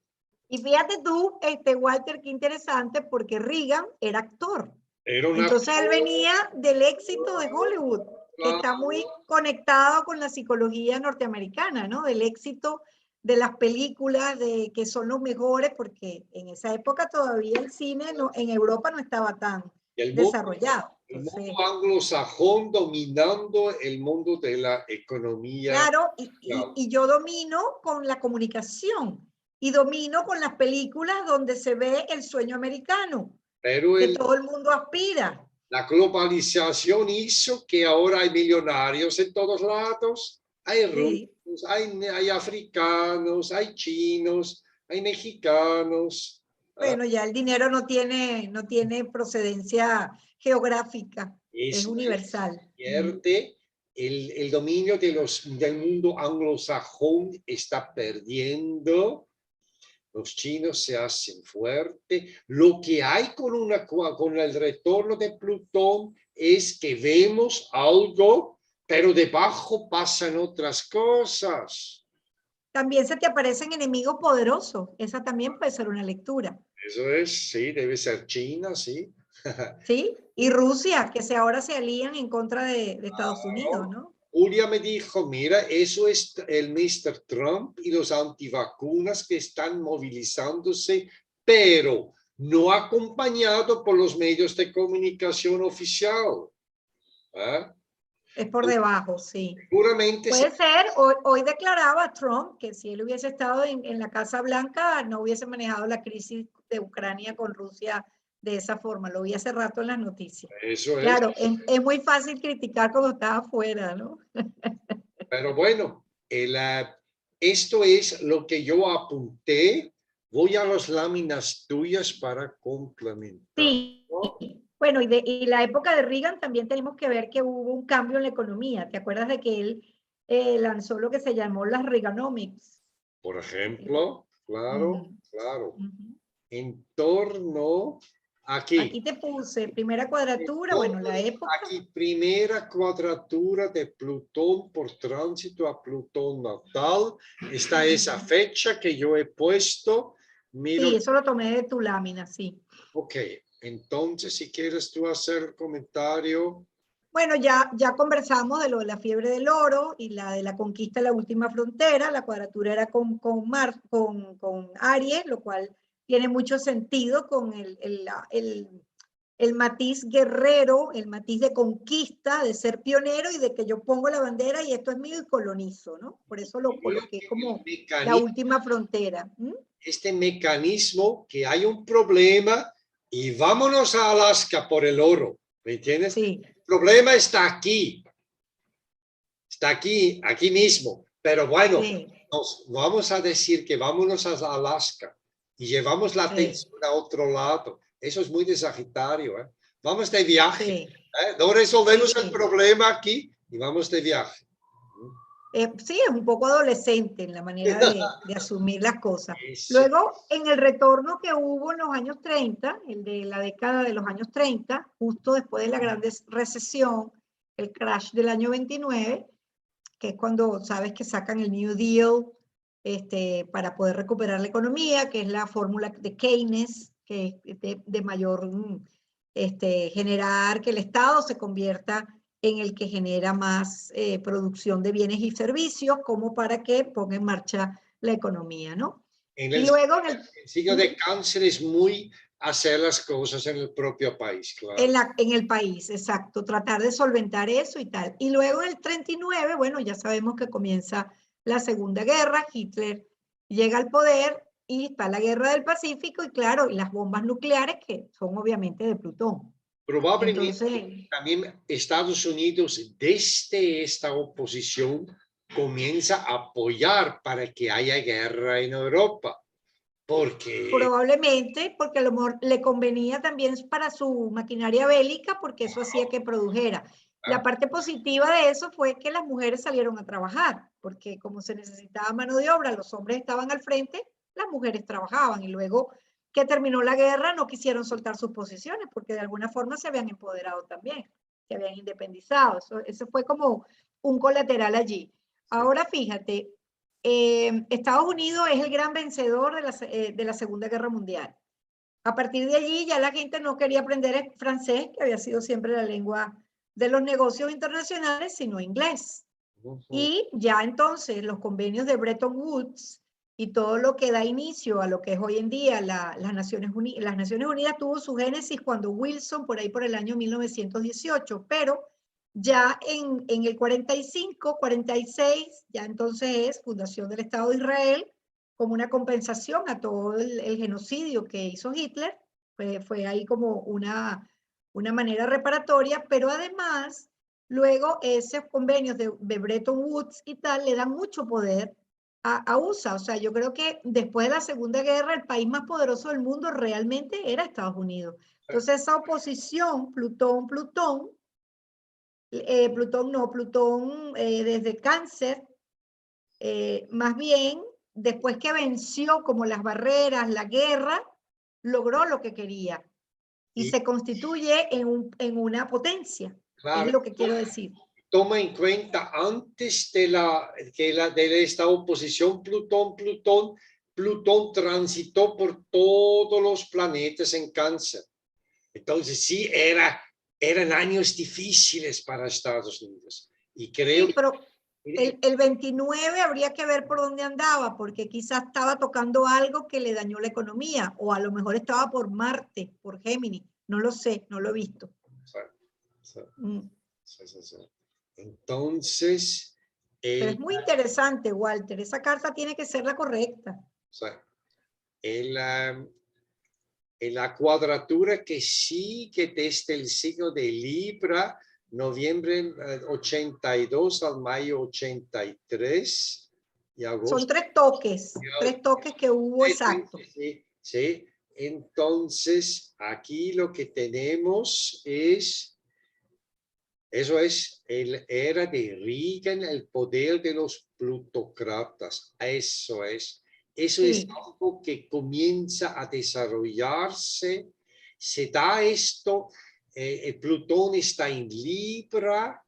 Y fíjate tú, Walter, qué interesante, porque Reagan era actor. Entonces él venía del éxito de Hollywood, que está muy conectado con la psicología norteamericana, ¿no? Del éxito de las películas, de que son los mejores, porque en esa época todavía el cine en Europa no estaba tan desarrollado. El Entonces, mundo anglosajón dominando el mundo de la economía. claro, y yo domino con la comunicación y domino con las películas donde se ve el sueño americano, Pero que todo el mundo aspira. la globalización hizo que ahora hay millonarios en todos lados. Hay Sí. rusos, hay africanos, hay chinos, hay mexicanos. Bueno, ya el dinero no tiene procedencia geográfica, es Eso universal. pierde. El dominio del mundo anglosajón está perdiendo. Los chinos se hacen fuerte. Lo que hay con el retorno de Plutón es que vemos algo, pero debajo pasan otras cosas. También se te aparecen enemigos poderosos. Esa también puede ser una lectura. Eso es, sí, debe ser China, sí. ¿Sí? Y Rusia, que ahora se alían en contra de Estados Unidos, ¿no? Julia me dijo, mira, eso es el Mr. Trump y los antivacunas que están movilizándose, pero no acompañado por los medios de comunicación oficial. ¿Ah? Es por debajo, sí. Seguramente Puede ser, hoy declaraba Trump que si él hubiese estado en la Casa Blanca, no hubiese manejado la crisis de Ucrania con Rusia de esa forma. Lo vi hace rato en las noticias. eso es. Claro, es muy fácil criticar cuando estás afuera, ¿no? Pero bueno, esto es lo que yo apunté. Voy a las láminas tuyas para complementar. Sí. ¿No? Bueno, y la época de Reagan también tenemos que ver que hubo un cambio en la economía. ¿Te acuerdas de que él lanzó lo que se llamó las Reaganomics? Por ejemplo, claro, Uh-huh. claro. Uh-huh. En torno aquí. Aquí te puse primera cuadratura, bueno, la época. Aquí, primera cuadratura de Plutón por tránsito a Plutón natal. Está esa fecha que yo he puesto. Miro. Sí, eso lo tomé de tu lámina, sí. Ok, entonces si quieres tú hacer comentario. Bueno, ya conversamos de lo de la fiebre del oro y la de la conquista de la última frontera. La cuadratura era con Aries, lo cual tiene mucho sentido con el matiz guerrero, el matiz de conquista, de ser pionero y de que yo pongo la bandera y esto es mío y colonizo, ¿no? Por eso lo coloqué como la última frontera. Este mecanismo que hay un problema y vámonos a Alaska por el oro, ¿me entiendes? Sí. El problema está aquí mismo, pero bueno, Sí. nos vamos a decir que vámonos a Alaska y llevamos la atención a otro lado. Eso es muy de Sagitario, ¿eh? Vamos de viaje. Sí. No resolvemos el problema aquí y vamos de viaje. Sí, es un poco adolescente en la manera de asumir las cosas. Luego, en el retorno que hubo en los años 30, el de la década de los años 30, justo después de la gran recesión, el crash del año 29, que es cuando sabes que sacan el New Deal para poder recuperar la economía, que es la fórmula de Keynes, que es de mayor generar que el Estado se convierta en el que genera más producción de bienes y servicios, como para que ponga en marcha la economía, ¿no? Y luego el signo de Cáncer es muy hacer las cosas en el propio país, claro. En el país, exacto, tratar de solventar eso y tal. Y luego en el 39, bueno, ya sabemos que comienza la Segunda Guerra, Hitler llega al poder y está la Guerra del Pacífico y claro, y las bombas nucleares que son obviamente de Plutón. Probablemente entonces, también Estados Unidos desde esta oposición comienza a apoyar para que haya guerra en Europa. Porque probablemente porque a lo mejor le convenía también para su maquinaria bélica porque eso hacía que produjera. La parte positiva de eso fue que las mujeres salieron a trabajar, porque como se necesitaba mano de obra, los hombres estaban al frente, las mujeres trabajaban y luego que terminó la guerra no quisieron soltar sus posiciones porque de alguna forma se habían empoderado también, se habían independizado. Eso fue como un colateral allí. Ahora fíjate, Estados Unidos es el gran vencedor de la Segunda Guerra Mundial. A partir de allí ya la gente no quería aprender francés, que había sido siempre la lengua de los negocios internacionales, sino inglés. Y ya entonces los convenios de Bretton Woods y todo lo que da inicio a lo que es hoy en día las Naciones Unidas. Las Naciones Unidas tuvo su génesis cuando Wilson, por ahí por el año 1918, pero ya en el 45, 46, ya entonces es fundación del Estado de Israel, como una compensación a todo el genocidio que hizo Hitler. Fue ahí como una manera reparatoria, pero además, luego esos convenios de Bretton Woods y tal le dan mucho poder a USA. O sea, yo creo que después de la Segunda Guerra, el país más poderoso del mundo realmente era Estados Unidos. Entonces, esa oposición, Plutón desde Cáncer, más bien, después que venció como las barreras, la guerra, logró lo que quería y se constituye en una potencia, claro, es lo que quiero decir. Toma en cuenta, antes de esta oposición Plutón transitó por todos los planetas en Cáncer. Entonces sí, eran años difíciles para Estados Unidos. Y creo sí, pero el 29 habría que ver por dónde andaba, porque quizás estaba tocando algo que le dañó la economía, o a lo mejor estaba por Marte, por Géminis, no lo sé, no lo he visto. Entonces... Pero es muy interesante, Walter, esa carta tiene que ser la correcta. En la cuadratura que sigue desde el signo de Libra, noviembre 82 al mayo 83 y agosto. Son tres toques que hubo exacto. Sí, sí. Entonces, aquí lo que tenemos es, eso es, era de Reagan, el poder de los plutócratas. Eso es. Eso es algo que comienza a desarrollarse. Se da esto, Plutón está en Libra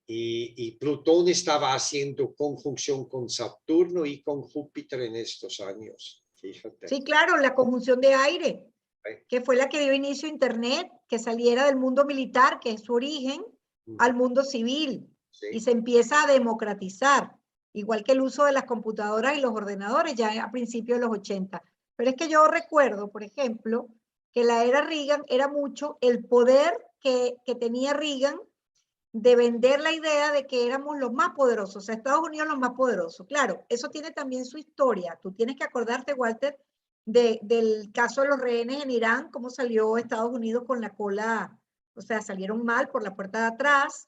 y Plutón estaba haciendo conjunción con Saturno y con Júpiter en estos años. Fíjate. Sí, claro, la conjunción de aire, que fue la que dio inicio a Internet, que saliera del mundo militar, que es su origen, al mundo civil, y se empieza a democratizar, igual que el uso de las computadoras y los ordenadores ya a principios de los 80. Pero es que yo recuerdo, por ejemplo, que la era Reagan era mucho el poder que tenía Reagan de vender la idea de que éramos los más poderosos, o sea, Estados Unidos los más poderosos. Claro, eso tiene también su historia. Tú tienes que acordarte, Walter, del caso de los rehenes en Irán, cómo salió Estados Unidos con la cola, o sea, salieron mal por la puerta de atrás,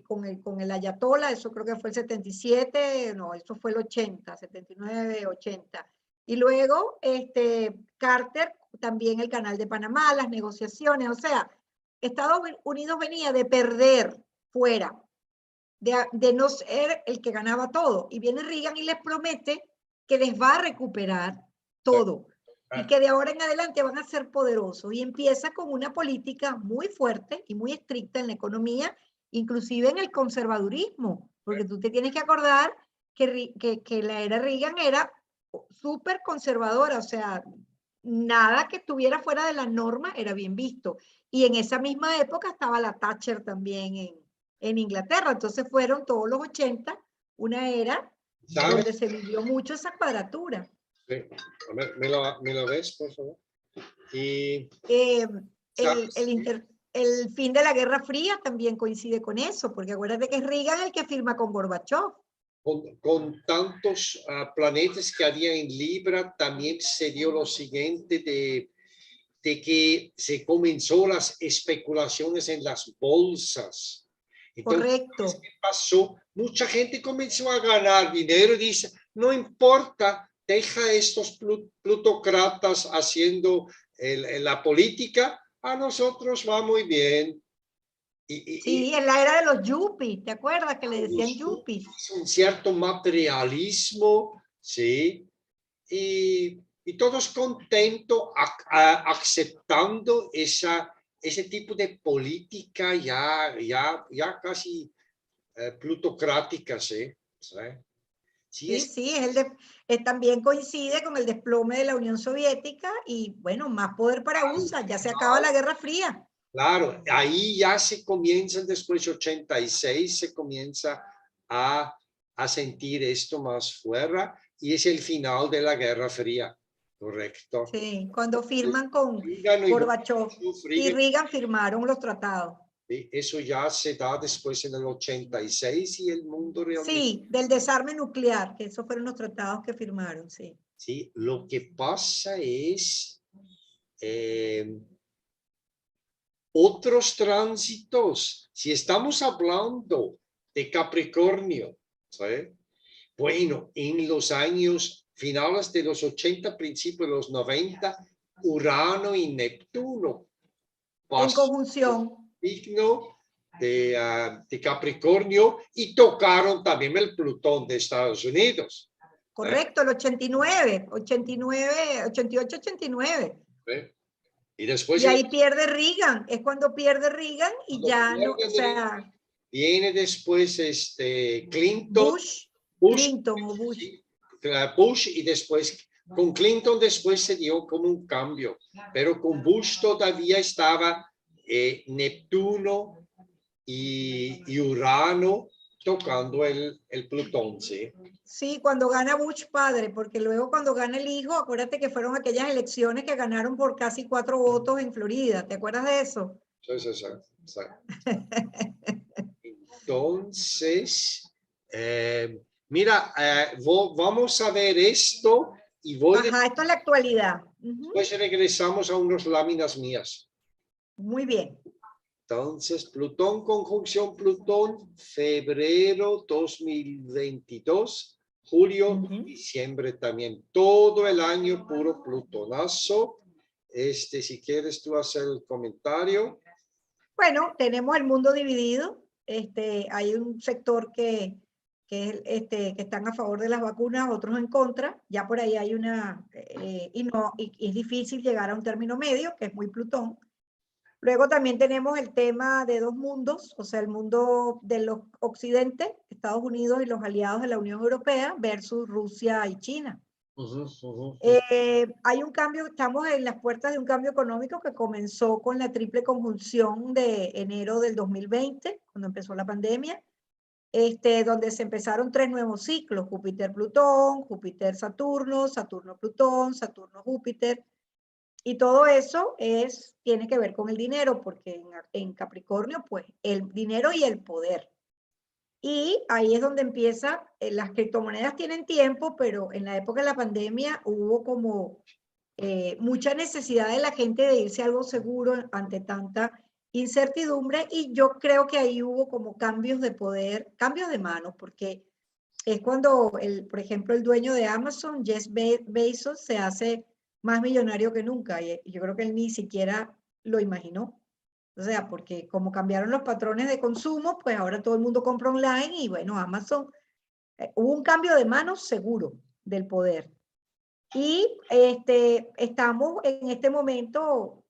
con el ayatollah, eso creo que fue el 77, no, eso fue el 80, 79, 80. Y luego, Carter, también el canal de Panamá, las negociaciones, o sea, Estados Unidos venía de perder fuera, de no ser el que ganaba todo. Y viene Reagan y les promete que les va a recuperar todo. Y que de ahora en adelante van a ser poderosos. Y empieza con una política muy fuerte y muy estricta en la economía, inclusive en el conservadurismo. Porque tú te tienes que acordar que la era Reagan era súper conservadora, o sea, nada que estuviera fuera de la norma era bien visto. Y en esa misma época estaba la Thatcher también en Inglaterra. Entonces fueron todos los 80, una era donde se vivió mucho esa cuadratura. Sí. A ver, ¿me lo ves, por favor? Y, el fin de la Guerra Fría también coincide con eso, porque acuérdate que es Reagan el que firma con Gorbachev. Con tantos planetas que había en Libra, también se dio lo siguiente de que se comenzó las especulaciones en las bolsas. Entonces, correcto. ¿qué pasó? Mucha gente comenzó a ganar dinero y dice, no importa, deja a estos plutócratas haciendo la política, a nosotros va muy bien. Sí, en la era de los yuppies, ¿te acuerdas que le decían yuppies? Un cierto materialismo, ¿sí? Y todos contentos aceptando ese tipo de política ya casi plutocrática, ¿sí? Sí, también coincide con el desplome de la Unión Soviética y, bueno, más poder para USA, ya se acaba la Guerra Fría. Claro, ahí ya se comienzan, después de 86, se comienza a a sentir esto más fuera y es el final de la Guerra Fría, ¿correcto? Sí, cuando firman con Reagan Gorbachev y Reagan, Reagan firmaron los tratados. eso ya se da después en el 86 y el mundo realmente... Sí, del desarme nuclear, que esos fueron los tratados que firmaron, sí. Sí, lo que pasa es otros tránsitos. Si estamos hablando de Capricornio, ¿sí? Bueno, en los años finales de los 80, principios de los 90, Urano y Neptuno En conjunción. signo de Capricornio y tocaron también el Plutón de Estados Unidos. Correcto, el 89, 88, 89. Y después... Y ahí pierde Reagan, es cuando pierde Reagan y ya no, o sea... Viene después Clinton. Clinton o Bush. Sí, Bush y después con Clinton después se dio como un cambio, pero con Bush todavía estaba Neptuno y Urano tocando el Plutón, ¿sí? Sí, cuando gana Bush padre, porque luego cuando gana el hijo, acuérdate que fueron aquellas elecciones que ganaron por casi 4 votos en Florida, ¿te acuerdas de eso? Sí. Entonces, mira, vamos a ver esto y Ajá, esto es la actualidad. Después regresamos a unas láminas mías. Muy bien. Entonces, Plutón, conjunción Plutón, febrero 2022, julio, diciembre también. Todo el año puro Plutonazo. Si quieres tú hacer el comentario. Bueno, tenemos el mundo dividido. Hay un sector que están a favor de las vacunas, otros en contra. Ya por ahí hay una, y es difícil llegar a un término medio, que es muy Plutón. Luego también tenemos el tema de dos mundos, o sea, el mundo de los occidentes, Estados Unidos y los aliados de la Unión Europea, versus Rusia y China. Hay un cambio, estamos en las puertas de un cambio económico que comenzó con la triple conjunción de enero del 2020, cuando empezó la pandemia, donde se empezaron 3 nuevos ciclos: Júpiter-Plutón, Júpiter-Saturno, Saturno-Plutón, Saturno-Júpiter. Y todo eso tiene que ver con el dinero, porque en Capricornio, pues, el dinero y el poder. Y ahí es donde empieza, las criptomonedas tienen tiempo, pero en la época de la pandemia hubo como mucha necesidad de la gente de irse a algo seguro ante tanta incertidumbre, y yo creo que ahí hubo como cambios de poder, cambios de manos, porque es cuando, por ejemplo, el dueño de Amazon, Jeff Bezos, se hace más millonario que nunca, y yo creo que él ni siquiera lo imaginó. O sea, porque como cambiaron los patrones de consumo, pues ahora todo el mundo compra online y bueno, Amazon, hubo un cambio de manos seguro del poder. Y estamos en este momento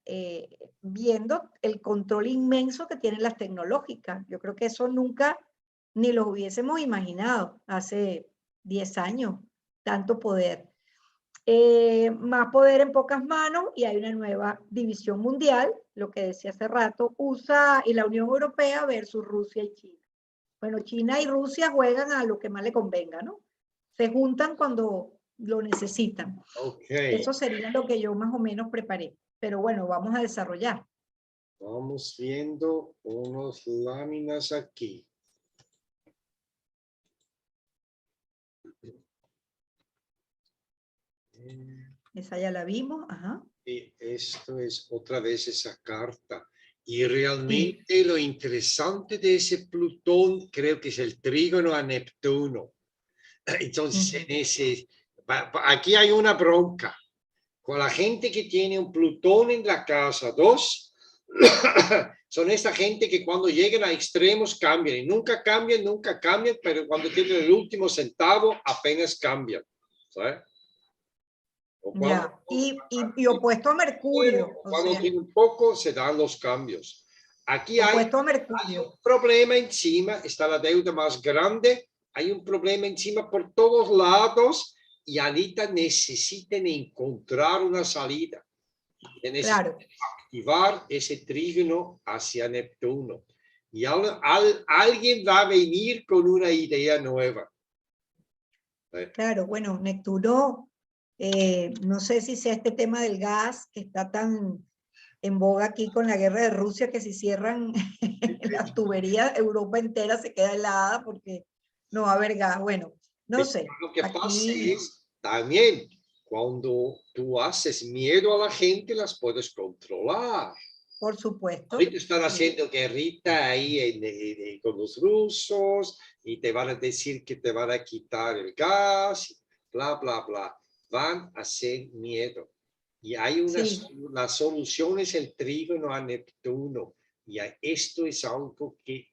viendo el control inmenso que tienen las tecnológicas. Yo creo que eso nunca ni lo hubiésemos imaginado hace 10 años, tanto poder. Más poder en pocas manos, y hay una nueva división mundial, lo que decía hace rato, USA y la Unión Europea versus Rusia y China. Bueno, China y Rusia juegan a lo que más le convenga, ¿no? Se juntan cuando lo necesitan. Okay. Eso sería lo que yo más o menos preparé. Pero bueno, vamos a desarrollar. Vamos viendo unas láminas aquí. Esa ya la vimos, ajá. Y esto es otra vez esa carta. Y realmente lo interesante de ese Plutón creo que es el trígono a Neptuno. Entonces, aquí hay una bronca. Con la gente que tiene un Plutón en la casa 2, son esta gente que cuando llegan a extremos cambian. Y nunca cambian, pero cuando tienen el último centavo apenas cambian. ¿Sabes? Ya. Y opuesto a Mercurio. Cuando tiene un poco, se dan los cambios. Aquí hay un problema encima, está la deuda más grande, hay un problema encima por todos lados y ahorita necesitan encontrar una salida. Necesitan activar ese trígono hacia Neptuno. Y alguien va a venir con una idea nueva. Claro, bueno, Neptuno, no sé si sea este tema del gas que está tan en boga aquí con la guerra de Rusia, que si cierran las tuberías, Europa entera se queda helada porque no va a haber gas. Bueno, no sé. Lo que pasa Aquí, es también cuando tú haces miedo a la gente, las puedes controlar. por supuesto. Ahorita están Sí. haciendo guerrita ahí con los rusos y te van a decir que te van a quitar el gas, bla, bla, bla. Van a hacer miedo. Y hay Sí, la solución es el trígono a Neptuno. Y esto es algo que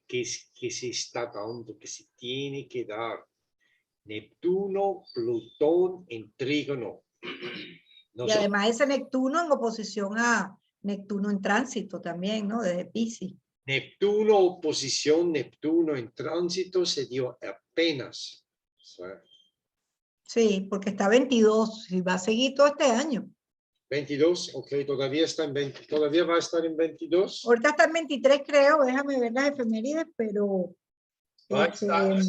se está dando, que se tiene que dar. Neptuno, Plutón en trígono. y Nosotros, además ese Neptuno en oposición a Neptuno en tránsito también, ¿no? Desde Piscis. Neptuno, oposición, Neptuno en tránsito se dio apenas. Sí, porque está 22 y va a seguir todo este año. 22, ok, todavía está en 20, todavía va a estar en 22. Ahorita está en 23, creo, déjame ver las efemérides, pero Va a este, estar,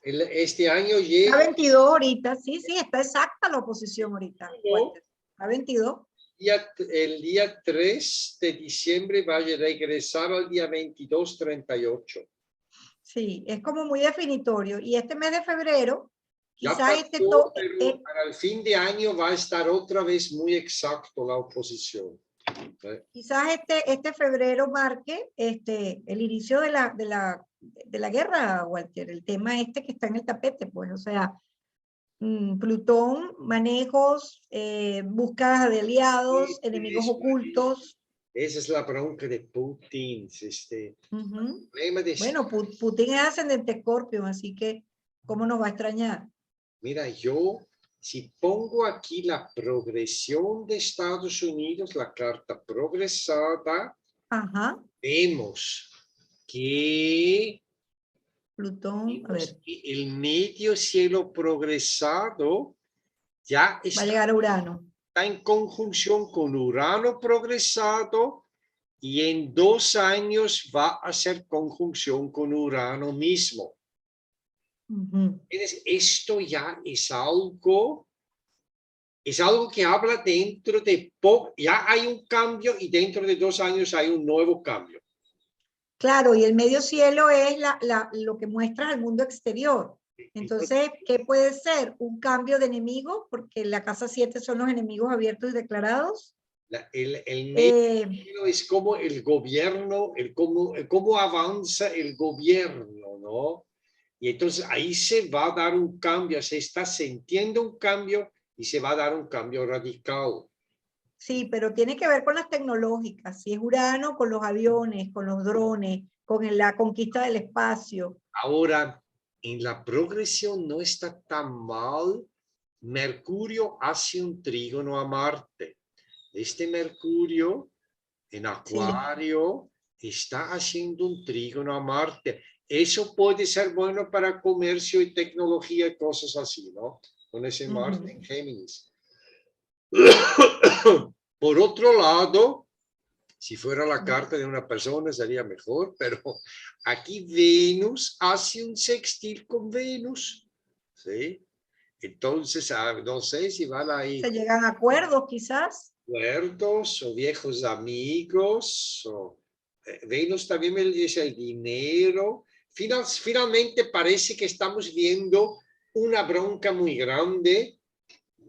este año está llega 22 ahorita, sí, sí, está exacta la oposición ahorita, Walter. Está 22. el día 3 de diciembre, va a regresar al día 22, 38. Sí, es como muy definitorio. Y este mes de febrero, Ya quizás pasó, pero para el fin de año va a estar otra vez muy exacto la oposición. quizás este febrero marque el inicio de la guerra, Walter. El tema este que está en el tapete, pues, o sea, Plutón, manejos, búsqueda de aliados, enemigos ocultos. Esa es la bronca de Putin. Problema de, Bueno, Putin es ascendente Escorpio, así que, ¿cómo nos va a extrañar? mira, si pongo aquí la progresión de Estados Unidos, la carta progresada, Ajá, vemos que Plutón, a ver, el medio cielo progresado ya va a llegar a Urano. está en conjunción con Urano progresado y en 2 años va a hacer conjunción con Urano mismo. Esto ya es algo que habla dentro de poco, ya hay un cambio y dentro de 2 años hay un nuevo cambio. Claro, y el medio cielo es lo que muestra al mundo exterior. Entonces, ¿qué puede ser? ¿Un cambio de enemigo? Porque la casa 7 son los enemigos abiertos y declarados. El medio es como el gobierno, cómo avanza el gobierno, ¿no? Y entonces ahí se va a dar un cambio, se está sintiendo un cambio y se va a dar un cambio radical. Sí, pero tiene que ver con las tecnológicas. Si es Urano, con los aviones, con los drones, con la conquista del espacio. Ahora, en la progresión no está tan mal. Mercurio hace un trígono a Marte. Este Mercurio en Acuario está haciendo un trígono a Marte. Eso puede ser bueno para comercio y tecnología y cosas así, ¿no? Con ese Marte en Géminis. Por otro lado, si fuera la carta de una persona sería mejor, pero aquí Venus hace un sextil con Venus, ¿sí? Entonces, no sé si van ahí Se llegan a acuerdos, quizás. acuerdos o viejos amigos. Venus también es el dinero. Finalmente parece que estamos viendo una bronca muy grande,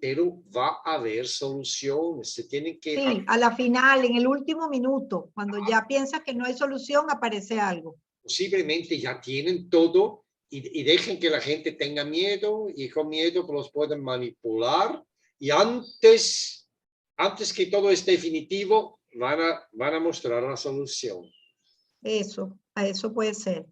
pero va a haber soluciones. Se tienen que... Sí, a la final, en el último minuto, cuando ya piensas que no hay solución, aparece algo. Posiblemente ya tienen todo y dejen que la gente tenga miedo y con miedo los pueden manipular y antes que todo es definitivo van a mostrar la solución. Eso, a eso puede ser.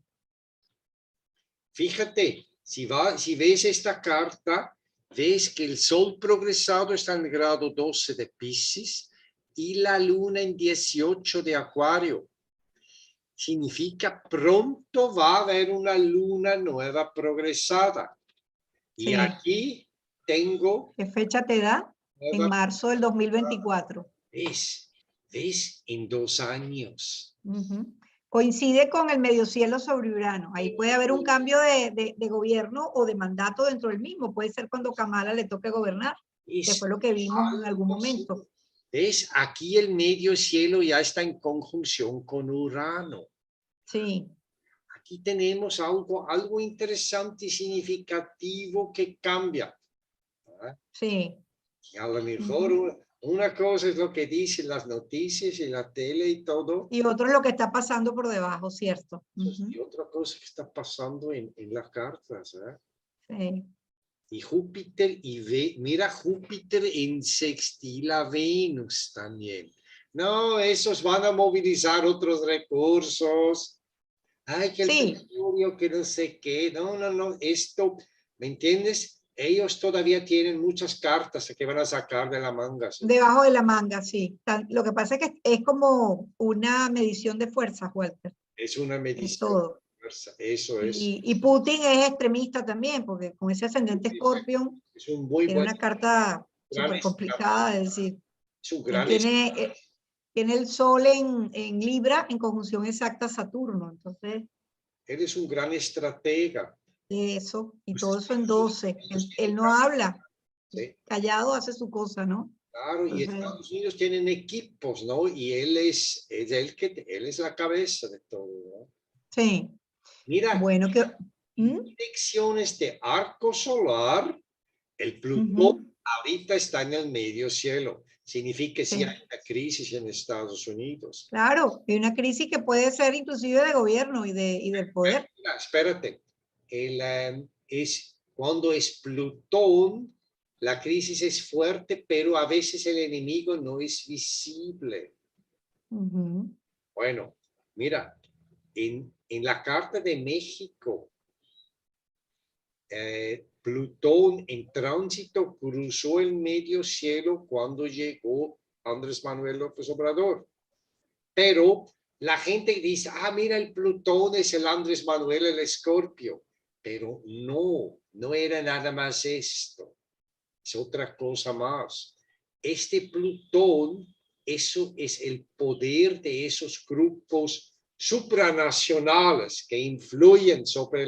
Fíjate, si ves esta carta, ves que el Sol progresado está en el grado 12 de Piscis y la Luna en 18 de Acuario. Significa pronto va a haber una luna nueva progresada. Y Sí. aquí tengo... ¿Qué fecha te da? En marzo del 2024. ¿Ves? En 2 años. Coincide con el medio cielo sobre Urano. Ahí puede haber un cambio de gobierno o de mandato dentro del mismo. Puede ser cuando Kamala le toque gobernar, que fue lo que vimos en algún momento. ¿Ves? Aquí el medio cielo ya está en conjunción con Urano. Sí. Aquí tenemos algo interesante y significativo que cambia. ¿Verdad? Sí. Y a lo mejor una cosa es lo que dicen las noticias y la tele y todo. Y otro es lo que está pasando por debajo, ¿cierto? Y otra cosa que está pasando en las cartas. Sí. Y Júpiter, mira Júpiter en sextil a Venus también. No, esos van a movilizar otros recursos. Ay, que el petróleo, que no sé qué. No, esto, ¿me entiendes? Ellos todavía tienen muchas cartas que van a sacar de la manga. ¿Sí? Debajo de la manga, sí. Lo que pasa es que es como una medición de fuerzas, Walter. Es una medición es todo. de fuerza, eso es. Y Putin es extremista también, porque con ese ascendente Scorpion, es un muy tiene buen, una carta súper complicada, es decir, es un gran tiene el Sol en Libra en conjunción exacta a Saturno, entonces... Él es un gran estratega. Eso, y todo eso en 12. Él no habla, ¿sí? Callado hace su cosa, ¿no? Claro, entonces, y Estados Unidos tienen equipos, ¿no? Y él es la cabeza de todo, ¿no? Sí. Mira, bueno, direcciones de arco solar, el Plutón ahorita está en el medio cielo. Significa que sí hay una crisis en Estados Unidos. Claro, hay una crisis que puede ser inclusive de gobierno y del poder. Mira, espérate, cuando es Plutón, la crisis es fuerte, pero a veces el enemigo no es visible. Bueno, mira, en la Carta de México, Plutón en tránsito cruzó el medio cielo cuando llegó Andrés Manuel López Obrador. Pero la gente dice, mira, el Plutón es el Andrés Manuel, el Escorpio. Pero no era nada más esto. Es otra cosa más. Este Plutón, eso es el poder de esos grupos supranacionales que influyen sobre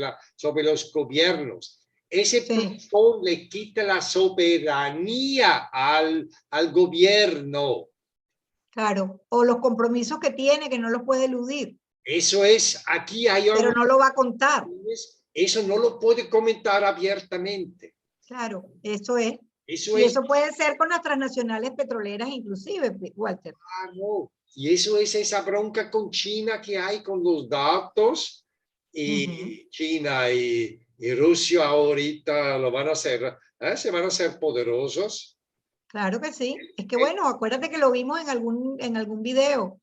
los gobiernos. Ese Plutón le quita la soberanía al gobierno. Claro, o los compromisos que tiene, que no los puede eludir. Eso es, aquí hay pero no lo va a contar. Eso no lo puede comentar abiertamente. Claro, eso es. Eso y eso puede ser con las transnacionales petroleras inclusive, Walter. No. Y eso es esa bronca con China que hay con los datos. Y China y Rusia ahorita lo van a hacer, se van a hacer poderosos. Claro que sí. Es que bueno, acuérdate que lo vimos en algún video.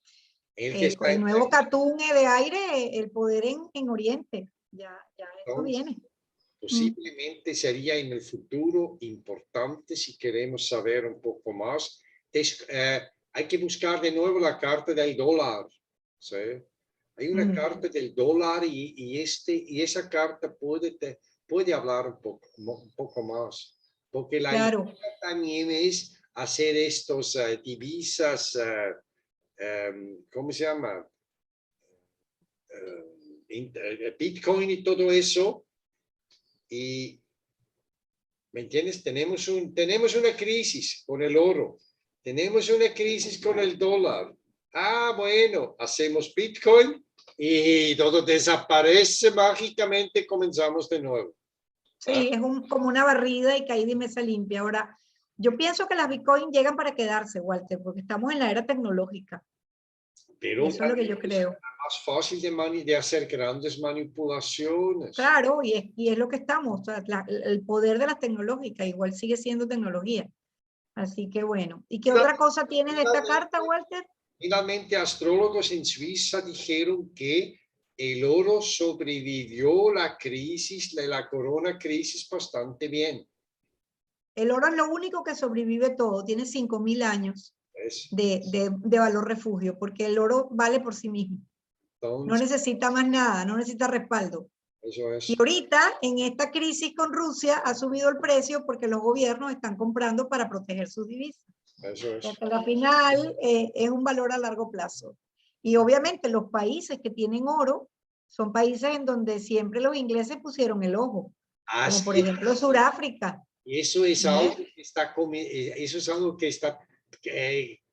El nuevo Catungue de aire, el poder en Oriente. Ya eso viene. Posiblemente sería en el futuro importante si queremos saber un poco más. Hay que buscar de nuevo la carta del dólar. ¿Sí? Hay una carta del dólar y esa carta puede hablar un poco más. Porque la idea también es hacer estos divisas, ¿cómo se llama? Bitcoin y todo eso. Y, ¿me entiendes? Tenemos una crisis con el oro. Tenemos una crisis con el dólar. Bueno, hacemos Bitcoin y todo desaparece mágicamente, comenzamos de nuevo. Sí, es como una barrida y caída y mesa limpia. Ahora, yo pienso que las Bitcoin llegan para quedarse, Walter, porque estamos en la era tecnológica. Pero eso es lo que yo creo. Es más fácil de hacer grandes manipulaciones. Claro, y es lo que estamos. O sea, el poder de las tecnológicas igual sigue siendo tecnología. Así que bueno. ¿Y qué otra cosa tienes de esta carta, Walter? Finalmente, astrólogos en Suiza dijeron que el oro sobrevivió la corona crisis bastante bien. El oro es lo único que sobrevive todo. Tiene 5.000 años de valor refugio, porque el oro vale por sí mismo. Entonces, no necesita más nada, no necesita respaldo. Eso es. Y ahorita, en esta crisis con Rusia, ha subido el precio porque los gobiernos están comprando para proteger sus divisas. Eso es. Porque al final es un valor a largo plazo. Y obviamente los países que tienen oro son países en donde siempre los ingleses pusieron el ojo, como por Así ejemplo Sudáfrica. y eso es ¿Eh? algo que está, eso es algo que está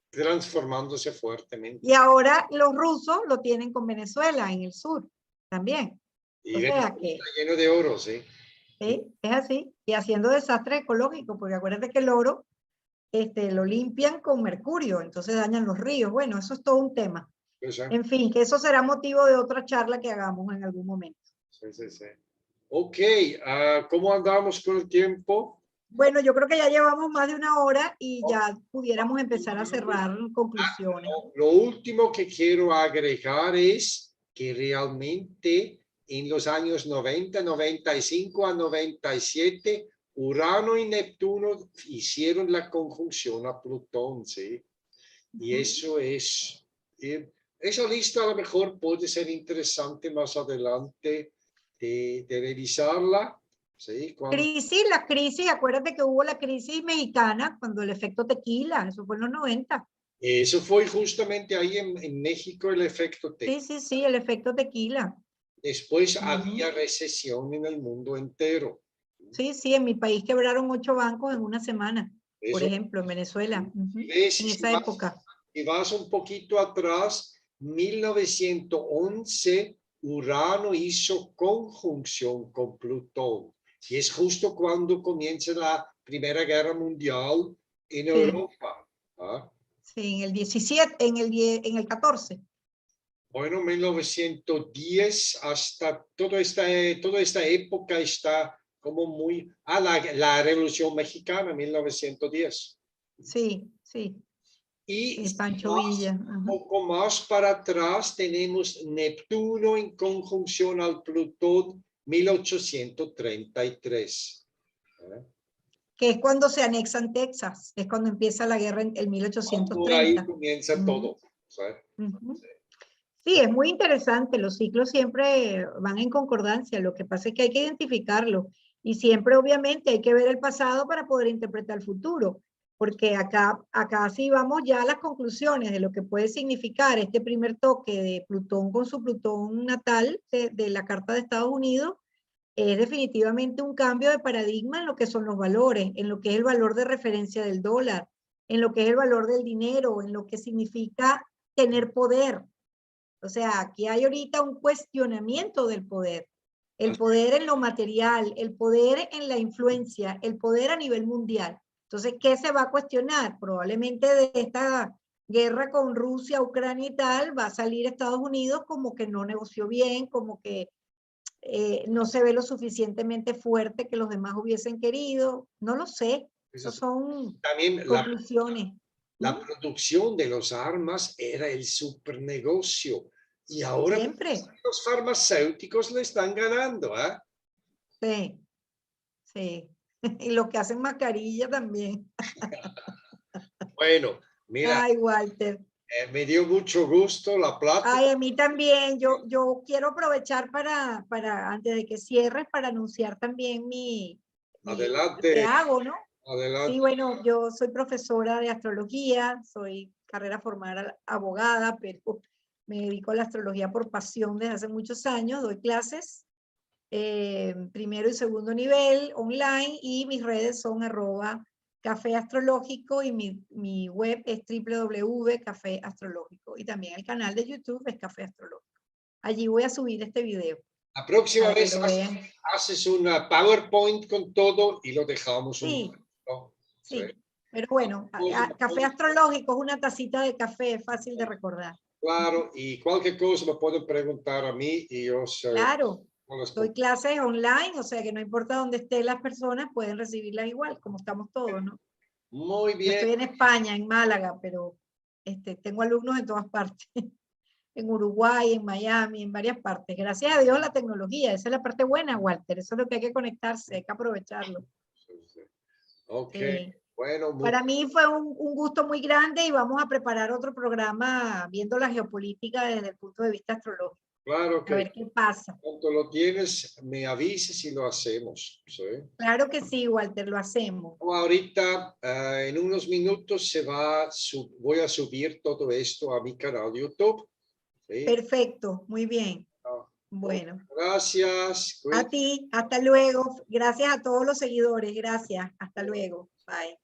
transformándose fuertemente. Y ahora los rusos lo tienen con Venezuela en el sur también. Y O Venezuela sea que está lleno de oro, sí. ¿sí? Es así. Y haciendo desastres ecológicos, porque acuérdate que el oro lo limpian con mercurio, entonces dañan los ríos. Bueno, eso es todo un tema. Sí, sí, En fin, que eso será motivo de otra charla que hagamos en algún momento. sí. Ok, ¿cómo andamos con el tiempo? Bueno, yo creo que ya llevamos más de una hora y ya pudiéramos empezar a cerrar conclusiones. Lo último que quiero agregar es que realmente en los años 90, 95 a 97, Urano y Neptuno hicieron la conjunción a Plutón, ¿sí? Y eso es, esa lista a lo mejor puede ser interesante más adelante de revisarla, ¿sí? La crisis, acuérdate que hubo la crisis mexicana cuando el efecto tequila, eso fue en los 90. Eso fue justamente ahí en México el efecto tequila. Sí, el efecto tequila. Después había recesión en el mundo entero. Sí, en mi país quebraron 8 bancos en una semana, por Eso, ejemplo, en Venezuela, ves, en esa época. si vas un poquito atrás, 1911, Urano hizo conjunción con Plutón. Y es justo cuando comienza la Primera Guerra Mundial en Sí, Europa. ¿Ah? sí, en el 17, en el 14. Bueno, 1910 hasta toda esta época está como muy... la Revolución Mexicana, 1910. Sí. Y Pancho más, Villa. un poco más para atrás tenemos Neptuno en conjunción al Plutón, 1833. ¿Eh? Que es cuando se anexan Texas, es cuando empieza la guerra en el Por ahí 1830. comienza todo. ¿Sí? Sí, es muy interesante, los ciclos siempre van en concordancia, lo que pasa es que hay que identificarlo y siempre obviamente hay que ver el pasado para poder interpretar el futuro, porque acá sí vamos ya a las conclusiones de lo que puede significar este primer toque de Plutón con su Plutón natal de la Carta de Estados Unidos. Es definitivamente un cambio de paradigma en lo que son los valores, en lo que es el valor de referencia del dólar, en lo que es el valor del dinero, en lo que significa tener poder. O sea, aquí hay ahorita un cuestionamiento del poder. El poder en lo material, el poder en la influencia, el poder a nivel mundial. Entonces, ¿qué se va a cuestionar? Probablemente de esta guerra con Rusia, Ucrania y tal, va a salir Estados Unidos como que no negoció bien, como que no se ve lo suficientemente fuerte que los demás hubiesen querido. No lo sé. Esas son También conclusiones. la producción de las armas era el supernegocio. Y ahora Siempre. los farmacéuticos le están ganando. Sí. Y los que hacen mascarilla también. Bueno, mira, Ay, Walter. me dio mucho gusto la plática. Ay, a mí también. Yo quiero aprovechar antes de que cierres, para anunciar también lo que Adelante, hago, ¿no? Sí, adelante. bueno, yo soy profesora de astrología, soy carrera formada abogada, pero me dedico a la astrología por pasión desde hace muchos años, doy clases primero y segundo nivel online y mis redes son @café astrológico y mi web es www.cafeastrológico y también el canal de YouTube es Café Astrológico. Allí voy a subir este video La próxima para que vez lo vean. haces una PowerPoint con todo y lo dejamos un Sí, momento. Sí. sí. Pero bueno, Café Astrológico es una tacita de café, fácil de recordar. Claro, y cualquier cosa me pueden preguntar a mí y yo Claro, les doy clases online, o sea que no importa dónde estén las personas, pueden recibirlas igual, como estamos todos, ¿no? Muy Yo bien. estoy en España, en Málaga, pero tengo alumnos en todas partes, en Uruguay, en Miami, en varias partes. Gracias a Dios la tecnología, esa es la parte buena, Walter, eso es lo que hay que conectarse, hay que aprovecharlo. Ok, Sí. bueno, Para mí fue un gusto muy grande y vamos a preparar otro programa viendo la geopolítica desde el punto de vista astrológico. claro A que ver qué pasa. cuando lo tienes, me avises y lo hacemos. ¿Sí? Claro que sí, Walter, lo hacemos. Ahorita, en unos minutos voy a subir todo esto a mi canal YouTube. ¿sí? Perfecto, muy bien. Ah, Bueno, gracias. a ti, hasta luego. Gracias a todos los seguidores, gracias. Hasta luego. Bye.